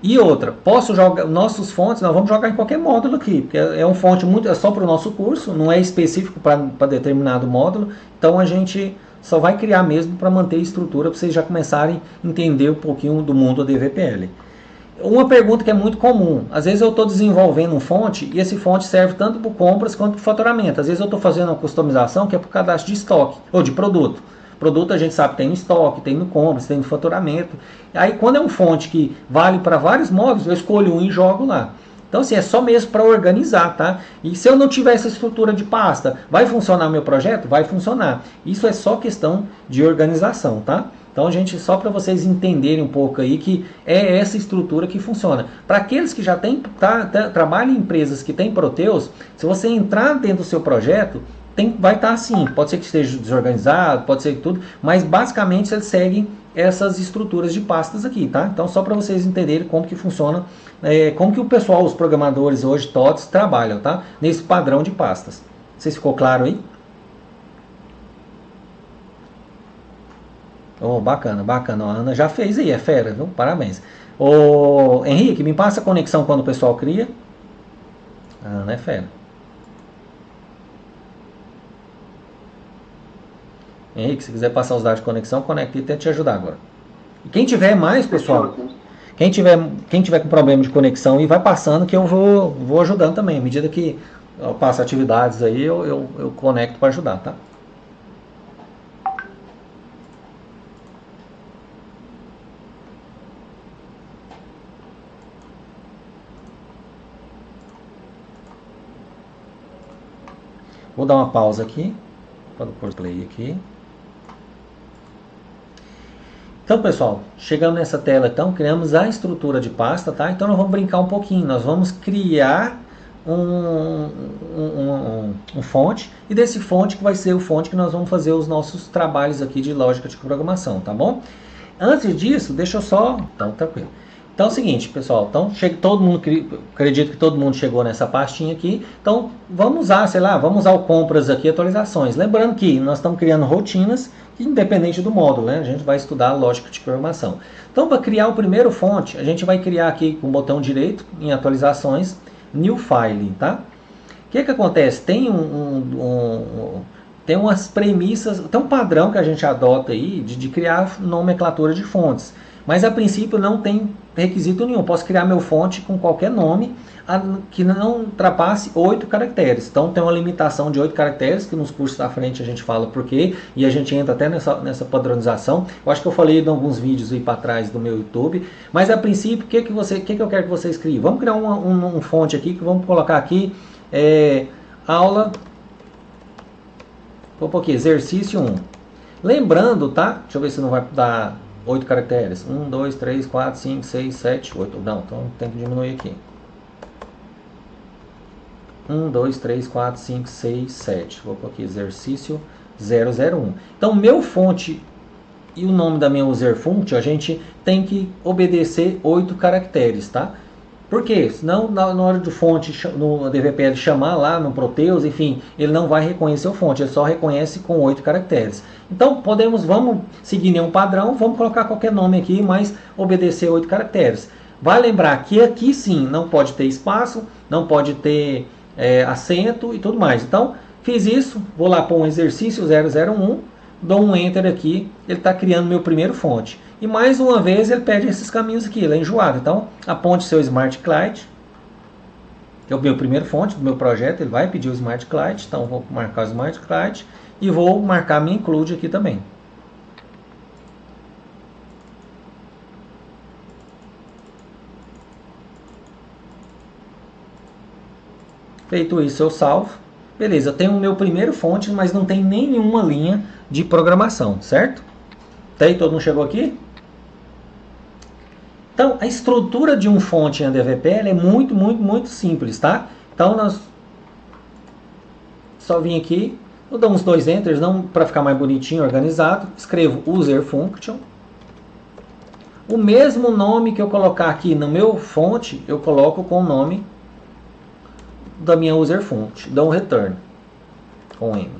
E outra, posso jogar nossos fontes, nós vamos jogar em qualquer módulo aqui, porque é um fonte é só para o nosso curso, não é específico para determinado módulo, então a gente só vai criar mesmo para manter a estrutura, para vocês já começarem a entender um pouquinho do mundo do DVPL. Uma pergunta que é muito comum, às vezes eu estou desenvolvendo um fonte e esse fonte serve tanto para compras quanto para faturamento. Às vezes eu estou fazendo uma customização que é para o cadastro de estoque ou de produto. Produto a gente sabe que tem no estoque, tem no compras, tem no faturamento. Aí quando é um fonte que vale para vários módulos, eu escolho um e jogo lá. Então assim, é só mesmo para organizar, tá? E se eu não tiver essa estrutura de pasta, vai funcionar meu projeto? Vai funcionar. Isso é só questão de organização, tá? Então, gente, só para vocês entenderem um pouco aí que é essa estrutura que funciona. Para aqueles que já trabalham em empresas que têm Proteus, se você entrar dentro do seu projeto, vai estar assim. Pode ser que esteja desorganizado, pode ser que tudo, mas basicamente eles seguem essas estruturas de pastas aqui, tá? Então, só para vocês entenderem como que funciona, como que o pessoal, os programadores hoje, todos, trabalham, tá? Nesse padrão de pastas. Não sei se ficou claro aí? Oh, bacana. A Ana já fez aí, é fera, viu? Parabéns. Ô, Henrique, me passa a conexão quando o pessoal cria. A Ana é fera. Henrique, se quiser passar os dados de conexão, conecte e tenta te ajudar agora. E quem tiver mais, pessoal, quem tiver com problema de conexão e vai passando, que eu vou ajudando também. À medida que eu passo atividades aí, eu conecto para ajudar, tá? Vou dar uma pausa aqui, para pôr play aqui. Então, pessoal, chegando nessa tela, então, criamos a estrutura de pasta, tá? Então, nós vamos brincar um pouquinho. Nós vamos criar um fonte, e desse fonte que vai ser o fonte que nós vamos fazer os nossos trabalhos aqui de lógica de programação, tá bom? Antes disso, deixa eu só... Então, tranquilo. Então é o seguinte, pessoal, então acredito que todo mundo chegou nessa pastinha aqui, então vamos usar, vamos usar o compras aqui, atualizações. Lembrando que nós estamos criando rotinas, independente do módulo, né? A gente vai estudar a lógica de programação. Então, para criar o primeiro fonte, a gente vai criar aqui com o botão direito, em atualizações, New File, tá? O que acontece? Tem tem umas premissas, tem um padrão que a gente adota aí de criar nomenclatura de fontes. Mas a princípio não tem requisito nenhum. Posso criar meu fonte com qualquer nome que não ultrapasse 8 caracteres. Então tem uma limitação de 8 caracteres, que nos cursos da frente a gente fala por quê, e a gente entra até nessa padronização. Eu acho que eu falei em alguns vídeos aí para trás do meu YouTube. Mas a princípio, o que eu quero que você escreva? Vamos criar um fonte aqui, que vamos colocar aqui aula Vou pôr aqui, exercício 1. Lembrando, tá? Deixa eu ver se não vai dar 8 caracteres. 1, 2, 3, 4, 5, 6, 7, 8. Não, então tem que diminuir aqui. 1, 2, 3, 4, 5, 6, 7. Vou pôr aqui, exercício 001. Então, meu fonte e o nome da minha user function, a gente tem que obedecer 8 caracteres, tá? Por quê? Senão, na hora do fonte, no DVPL chamar lá no Proteus, enfim, ele não vai reconhecer o fonte, ele só reconhece com 8 caracteres. Então, vamos seguir nenhum padrão, vamos colocar qualquer nome aqui, mas obedecer 8 caracteres. Vai lembrar que aqui sim, não pode ter espaço, não pode ter acento e tudo mais. Então, fiz isso, vou lá para um exercício 001, dou um Enter aqui, ele está criando meu primeiro fonte. E mais uma vez ele pede esses caminhos aqui, ele é enjoado. Então, aponte seu Smart Client, que é o meu primeiro fonte do meu projeto, ele vai pedir o Smart Client, então vou marcar o Smart Client e vou marcar minha Include aqui também. Feito isso, eu salvo. Beleza, eu tenho o meu primeiro fonte, mas não tem nenhuma linha de programação, certo? Até aí, todo mundo chegou aqui? Então, a estrutura de um fonte em DVPL é muito simples, tá? Então, nós só vim aqui, eu dou uns 2 enters, não para ficar mais bonitinho, organizado. Escrevo user function. O mesmo nome que eu colocar aqui no meu fonte, eu coloco com o nome da minha user function. Dou um return com M.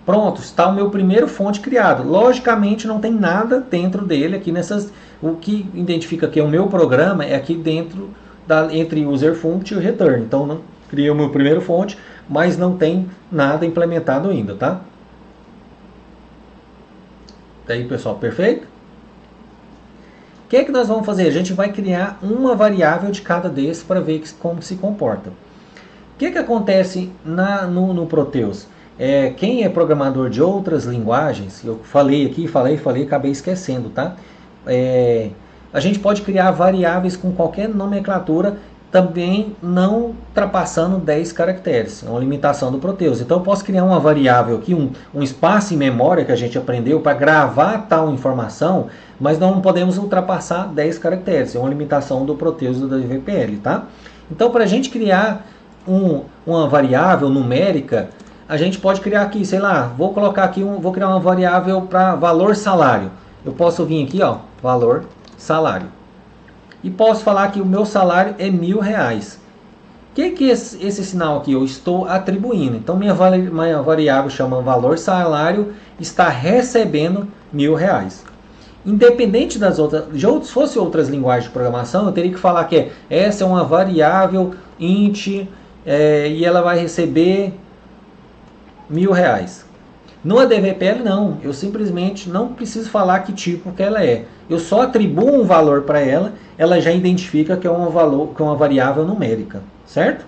Pronto, está o meu primeiro fonte criado. Logicamente não tem nada dentro dele aqui nessas. O que identifica que é o meu programa é aqui dentro entre user function e return. Então não criei o meu primeiro fonte, mas não tem nada implementado ainda, tá? Daí, pessoal, perfeito? O que é que nós vamos fazer? A gente vai criar uma variável de cada desses para ver como se comporta. O que é que acontece no Proteus? Quem é programador de outras linguagens, eu falei aqui, falei, acabei esquecendo, tá? A gente pode criar variáveis com qualquer nomenclatura, também não ultrapassando 10 caracteres, é uma limitação do Proteus. Então eu posso criar uma variável aqui, um espaço em memória que a gente aprendeu para gravar tal informação, mas não podemos ultrapassar 10 caracteres, é uma limitação do Proteus do DVPL, tá? Então para a gente criar uma variável numérica, a gente pode criar aqui, sei lá, vou colocar aqui, vou criar uma variável para valor salário. Eu posso vir aqui, ó, valor salário. E posso falar que o meu salário é R$1.000. O que é esse sinal aqui? Eu estou atribuindo. Então minha variável chama valor salário, está recebendo R$1.000. Independente das outras, se fosse outras linguagens de programação, eu teria que falar que essa é uma variável int e ela vai receber R$1.000. No ADVPL não, eu simplesmente não preciso falar que tipo que ela é. Eu só atribuo um valor para ela, ela já identifica que é uma variável numérica, certo?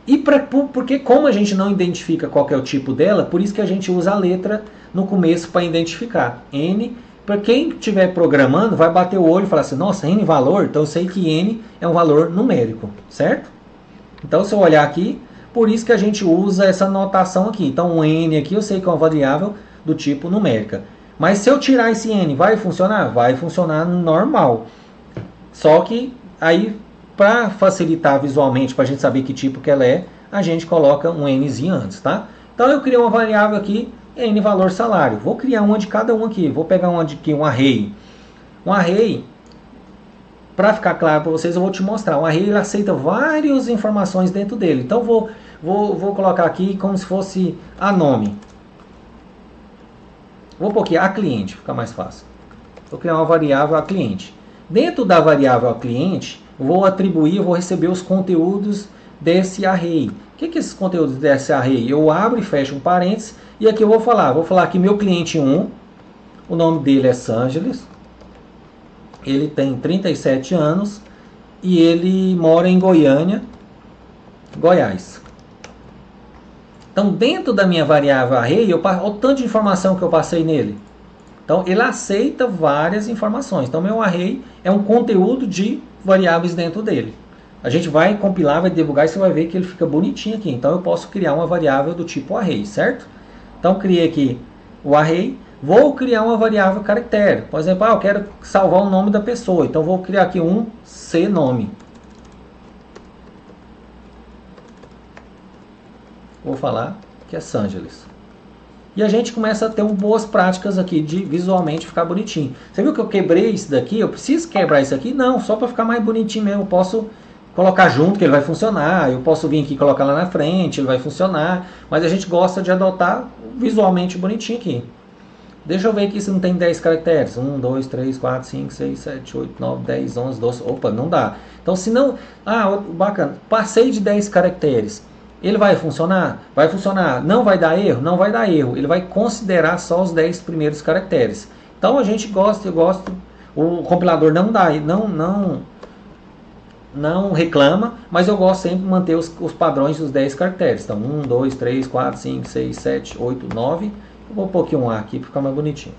E porque como a gente não identifica qual que é o tipo dela, por isso que a gente usa a letra no começo para identificar. N, para quem estiver programando, vai bater o olho e falar assim, nossa, N valor, então eu sei que N é um valor numérico, certo? Então se eu olhar aqui, por isso que a gente usa essa notação aqui. Então, o N aqui eu sei que é uma variável do tipo numérica. Mas se eu tirar esse N, vai funcionar? Vai funcionar normal. Só que aí, para facilitar visualmente, para a gente saber que tipo que ela é, a gente coloca um Nzinho antes, tá? Então, eu criei uma variável aqui, N valor salário. Vou criar uma de cada um aqui. Vou pegar uma de aqui, um array. Um array, para ficar claro para vocês, eu vou te mostrar. Um array ele aceita várias informações dentro dele. Então, vou colocar aqui como se fosse a nome. Vou pôr aqui a cliente, fica mais fácil. Vou criar uma variável a cliente. Dentro da variável a cliente, vou receber os conteúdos desse array. O que é esses conteúdos desse array? Eu abro e fecho um parênteses e aqui eu vou falar que meu cliente 1, o nome dele é Sangeles, ele tem 37 anos e ele mora em Goiânia, Goiás. Então, dentro da minha variável array, olha o tanto de informação que eu passei nele. Então, ele aceita várias informações. Então, meu array é um conteúdo de variáveis dentro dele. a gente vai compilar, vai debugar e você vai ver que ele fica bonitinho aqui. Então eu posso criar uma variável do tipo array, certo? Então criei aqui o array, vou criar uma variável caractere. Por exemplo, eu quero salvar o nome da pessoa, então vou criar aqui um cnome. Vou falar que é Sangeles. E a gente começa a ter boas práticas aqui de visualmente ficar bonitinho. Você viu que eu quebrei isso daqui? Eu preciso quebrar isso aqui? Não, só para ficar mais bonitinho mesmo. Eu posso colocar junto que ele vai funcionar. Eu posso vir aqui e colocar lá na frente, ele vai funcionar. Mas a gente gosta de adotar visualmente bonitinho aqui. Deixa eu ver aqui se não tem 10 caracteres. 1, 2, 3, 4, 5, 6, 7, 8, 9, 10, 11, 12. Opa, não dá. Então se não... bacana. Passei de 10 caracteres. Ele vai funcionar? Vai funcionar. Não vai dar erro? Não vai dar erro. Ele vai considerar só os 10 primeiros caracteres. Então a gente gosta, eu gosto. O compilador não reclama, mas eu gosto sempre de manter os padrões dos 10 caracteres. Então 1, 2, 3, 4, 5, 6, 7, 8, 9. Eu vou pôr aqui um A aqui para ficar mais bonitinho.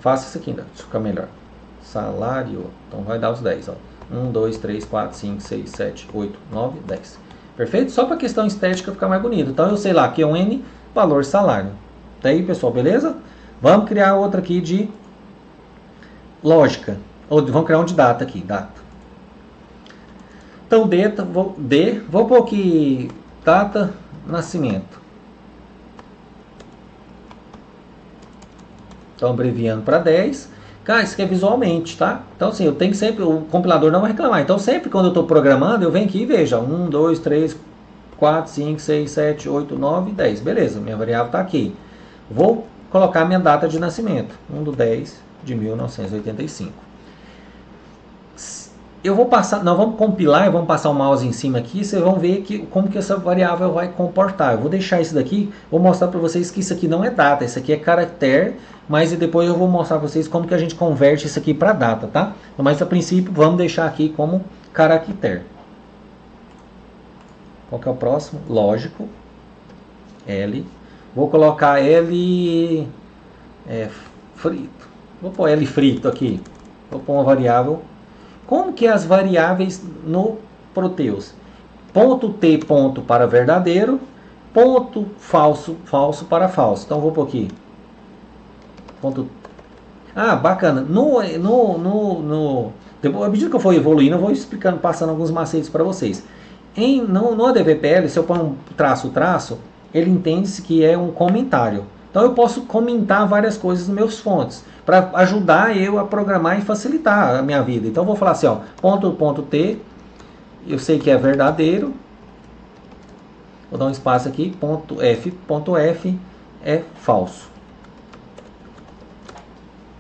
Faça isso aqui ainda, para ficar melhor. Salário. Então vai dar os 10. Ó. 1, 2, 3, 4, 5, 6, 7, 8, 9, 10. Perfeito? Só para a questão estética ficar mais bonito. Então eu sei lá que é um N, valor salário. Tá aí, pessoal, beleza? Vamos criar outra aqui de lógica. Vamos criar um de data aqui, data. Então vou pôr aqui data, nascimento. Então abreviando para 10. Cara, isso aqui é visualmente, tá? Então assim, eu tenho que sempre, o compilador não vai reclamar. Então sempre quando eu estou programando, eu venho aqui e vejo, 1, 2, 3, 4, 5, 6, 7, 8, 9, 10. Beleza, minha variável está aqui. Vou colocar minha data de nascimento, 1/10/1985. Eu vou passar, nós vamos compilar e vamos passar o mouse em cima aqui, vocês vão ver como que essa variável vai comportar. Eu vou deixar isso daqui, vou mostrar para vocês que isso aqui não é data, isso aqui é caractere, mas depois eu vou mostrar para vocês como que a gente converte isso aqui para data, tá? Mas a princípio vamos deixar aqui como caractere. Qual que é o próximo? Lógico. L. Vou colocar L frito. Vou pôr L frito aqui. Vou pôr uma variável. Como que é as variáveis no Proteus? Ponto T ponto para verdadeiro, ponto falso para falso. Então vou pôr aqui. Ponto. Bacana. Depois, à medida que eu for evoluindo, eu vou explicando, passando alguns macetes para vocês. No ADVPL, se eu pôr um traço, ele entende-se que é um comentário. Então eu posso comentar várias coisas nos meus fontes, para ajudar eu a programar e facilitar a minha vida. Então eu vou falar assim, ó, ponto T, eu sei que é verdadeiro, vou dar um espaço aqui, ponto F é falso.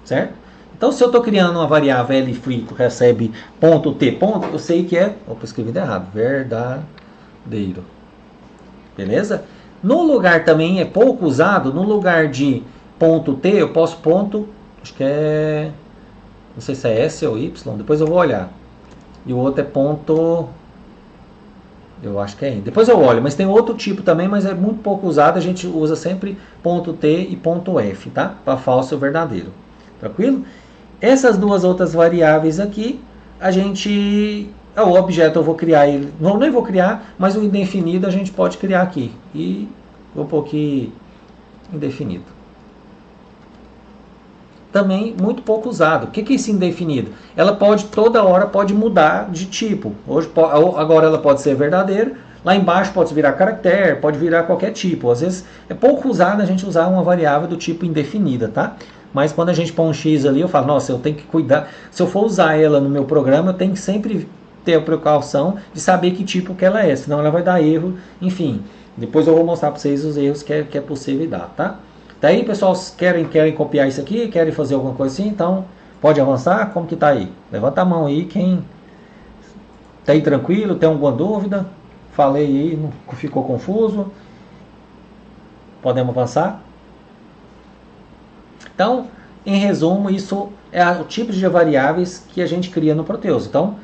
Certo? Então se eu estou criando uma variável L free que recebe ponto T ponto, eu sei que é, opa, escrevi errado, verdadeiro. Beleza? No lugar também é pouco usado, no lugar de ponto T, eu posso ponto, acho que é, não sei se é S ou Y, depois eu vou olhar. E o outro é ponto, eu acho que é, depois eu olho, mas tem outro tipo também, mas é muito pouco usado, a gente usa sempre ponto T e ponto F, tá? Para falso ou verdadeiro. Tranquilo? Essas duas outras variáveis aqui, o objeto eu vou criar ele, nem vou criar, mas o indefinido a gente pode criar aqui. E vou pôr aqui indefinido. Também muito pouco usado. O que é esse indefinido? Ela toda hora pode mudar de tipo. Agora ela pode ser verdadeira, lá embaixo pode virar caractere, pode virar qualquer tipo. Às vezes é pouco usado a gente usar uma variável do tipo indefinida, tá? Mas quando a gente põe um X ali, eu falo, nossa, eu tenho que cuidar. Se eu for usar ela no meu programa, eu tenho que sempre ter a precaução de saber que tipo que ela é, senão ela vai dar erro, enfim. Depois eu vou mostrar para vocês os erros que é possível dar, tá? Daí, pessoal, querem copiar isso aqui, querem fazer alguma coisa assim, então pode avançar, como que tá aí? Levanta a mão aí, quem tá aí tranquilo, tem alguma dúvida? Falei aí, não ficou confuso? Podemos avançar? Então, em resumo, isso é o tipo de variáveis que a gente cria no Proteus. Então,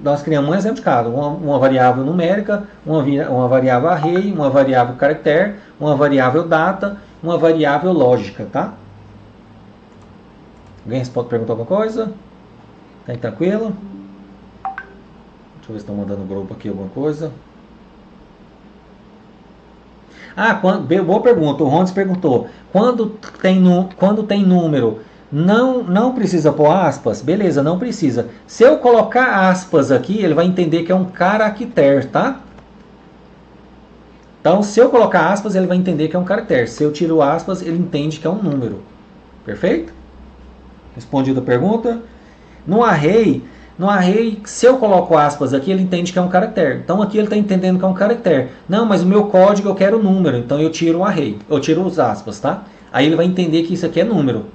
nós criamos um exemplo de cada, uma variável numérica, uma variável array, uma variável caractere, uma variável data, uma variável lógica, tá? Alguém pode perguntar alguma coisa? Tá tranquilo? Deixa eu ver se estão mandando no grupo aqui alguma coisa. Boa pergunta. O Rondes perguntou. Quando tem número, não precisa pôr aspas? Beleza, não precisa. Se eu colocar aspas aqui, ele vai entender que é um caractere, tá? Então, se eu colocar aspas, ele vai entender que é um caractere. Se eu tiro aspas, ele entende que é um número. Perfeito? Respondida a pergunta. No array, se eu coloco aspas aqui, ele entende que é um caractere. Então aqui ele está entendendo que é um caractere. Não, mas o meu código eu quero número, então eu tiro o array. Eu tiro os aspas, tá? Aí ele vai entender que isso aqui é número.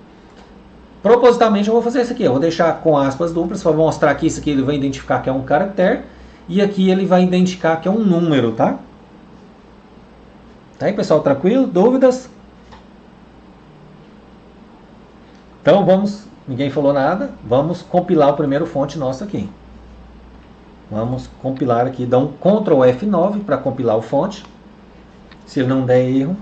Propositalmente eu vou fazer isso aqui. Eu vou deixar com aspas duplas para mostrar que isso aqui ele vai identificar que é um caractere. E aqui ele vai identificar que é um número, tá? Tá aí, pessoal? Tranquilo? Dúvidas? Então vamos... Ninguém falou nada. Vamos compilar o primeiro fonte nosso aqui. Vamos compilar aqui. Dá um Ctrl F9 para compilar o fonte. Se ele não der erro,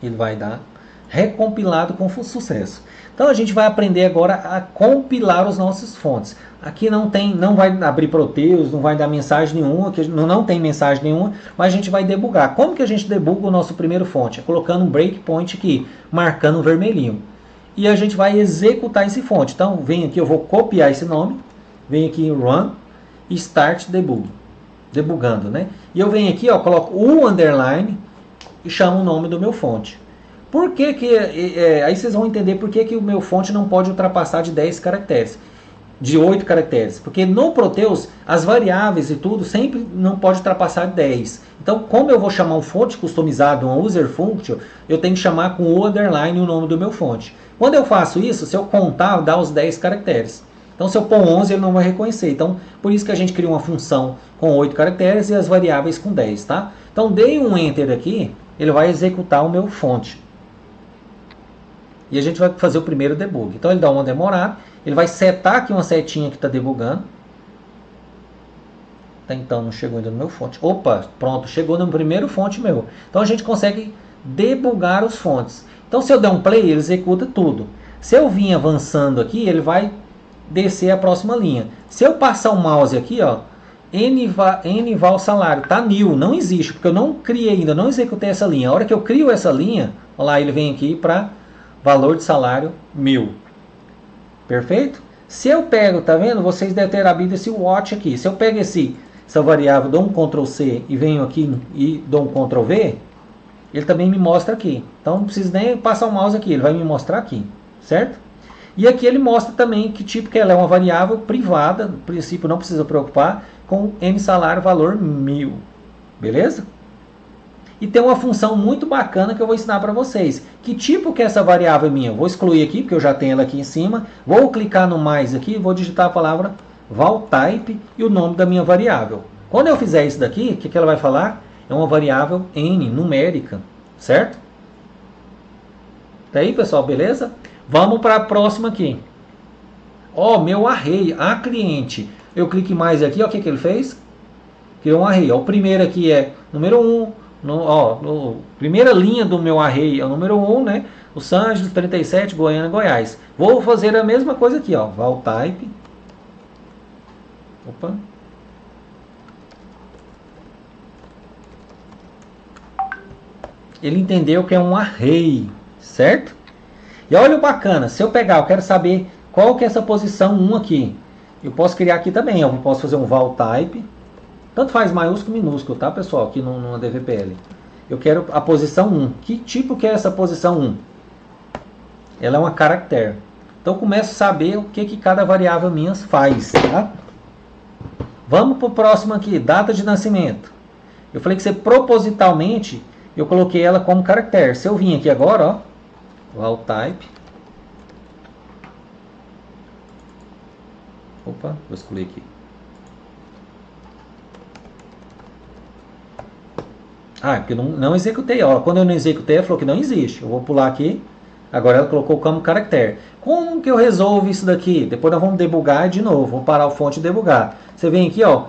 ele vai dar recompilado com sucesso. Então a gente vai aprender agora a compilar os nossos fontes. Aqui não vai abrir Proteus, não vai dar mensagem nenhuma, aqui não tem mensagem nenhuma, mas a gente vai debugar. Como que a gente debuga o nosso primeiro fonte? É colocando um breakpoint aqui, marcando um vermelhinho. E a gente vai executar esse fonte. Então, vem aqui, eu vou copiar esse nome. Vem aqui em Run e Start Debug. Debugando, né? E eu venho aqui, ó, coloco o underline e chamo o nome do meu fonte. Por que que... aí vocês vão entender por que que o meu fonte não pode ultrapassar de 10 caracteres. De 8 caracteres. Porque no Proteus, as variáveis e tudo sempre não pode ultrapassar 10. Então, como eu vou chamar um fonte customizado, um user function, eu tenho que chamar com o underline o nome do meu fonte. Quando eu faço isso, se eu contar, dá os 10 caracteres. Então, se eu pôr 11, ele não vai reconhecer. Então, por isso que a gente cria uma função com 8 caracteres e as variáveis com 10, tá? Então, dei um Enter aqui, ele vai executar o meu fonte. E a gente vai fazer o primeiro debug. Então, ele dá uma demorada, ele vai setar aqui uma setinha que está debugando. Até então, não chegou ainda no meu fonte. Opa, pronto, chegou no primeiro fonte meu. Então, a gente consegue debugar os fontes. Então, se eu der um play, ele executa tudo. Se eu vir avançando aqui, ele vai descer a próxima linha. Se eu passar o mouse aqui, ó, nval salário, tá new, não existe, porque eu não criei ainda, não executei essa linha. A hora que eu crio essa linha, olha lá, ele vem aqui para valor de salário 1000. Perfeito? Se eu pego, tá vendo? Vocês devem ter abrido esse watch aqui. Se eu pego essa variável, dou um Ctrl C e venho aqui e dou um Ctrl V, ele também me mostra aqui. Então não preciso nem passar o mouse aqui, ele vai me mostrar aqui, certo? E aqui ele mostra também que tipo que ela é uma variável privada, no princípio não precisa preocupar, com M salário valor 1000, beleza? E tem uma função muito bacana que eu vou ensinar para vocês. Que tipo que é essa variável minha? Eu vou excluir aqui, porque eu já tenho ela aqui em cima. Vou clicar no mais aqui, vou digitar a palavra valtype e o nome da minha variável. Quando eu fizer isso daqui, o que ela vai falar? É uma variável N, numérica, certo? Tá aí, pessoal, beleza? Vamos para a próxima aqui. Ó, meu array, a cliente. Eu clico mais aqui, ó, o que ele fez? Criou um array. Ó, o primeiro aqui é número 1. Primeira linha do meu array é o número 1, né? Los Angeles, 37, Goiânia, Goiás. Vou fazer a mesma coisa aqui, ó. Valtype. Opa. Ele entendeu que é um array, certo? E olha o bacana, se eu pegar, eu quero saber qual que é essa posição 1 aqui. Eu posso criar aqui também, eu posso fazer um valtype. Tanto faz maiúsculo e minúsculo, tá, pessoal? Aqui numa DVPL. Eu quero a posição 1. Que tipo que é essa posição 1? Ela é uma caractere. Então eu começo a saber o que cada variável minha faz, tá? Vamos para o próximo aqui, data de nascimento. Eu falei que você propositalmente, eu coloquei ela como caractere. Se eu vim aqui agora, ó, valtype. Opa, vou excluir aqui. Ah, porque não executei. Ó, quando eu não executei, ela falou que não existe. Eu vou pular aqui. Agora ela colocou como caractere. Como que eu resolvo isso daqui? Depois nós vamos debugar de novo. Vamos parar o fonte e debugar. Você vem aqui, ó,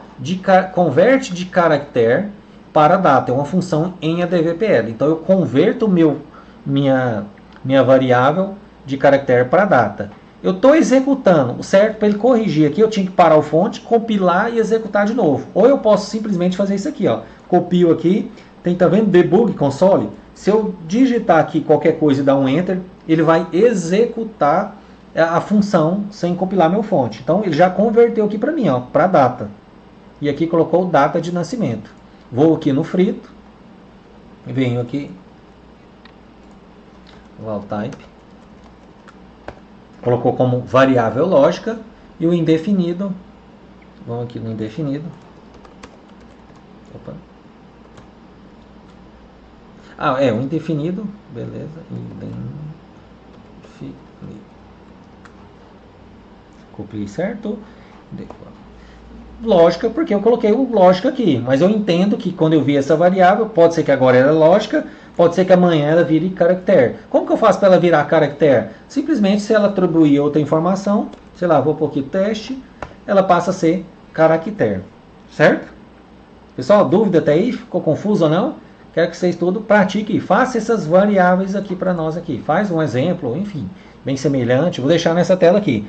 converte de caractere para data. É uma função em ADVPL. Então eu converto minha variável de caractere para data. eu estou executando, o certo para ele corrigir aqui, eu tinha que parar o fonte, compilar e executar de novo. Ou eu posso simplesmente fazer isso aqui, ó. Copio aqui, tem, tá vendo, debug console? Se eu digitar aqui qualquer coisa e dar um enter, ele vai executar a função sem compilar meu fonte. Então ele já converteu aqui para mim, ó, para data. E aqui colocou data de nascimento. Vou aqui no frito, venho aqui, val type, colocou como variável lógica, e o indefinido, vamos aqui no indefinido. Opa. Ah, o indefinido, beleza, indefinido. Copiei certo. Lógica, porque eu coloquei o lógica aqui, mas eu entendo que quando eu vi essa variável, pode ser que agora era lógica, pode ser que amanhã ela vire caractere. Como que eu faço para ela virar caractere? Simplesmente se ela atribuir outra informação, sei lá, vou pôr aqui teste, ela passa a ser caractere, certo? Pessoal, dúvida até aí? Ficou confuso ou não? Quero que vocês tudo pratiquem, faça essas variáveis aqui para nós aqui. Faz um exemplo, enfim, bem semelhante. Vou deixar nessa tela aqui.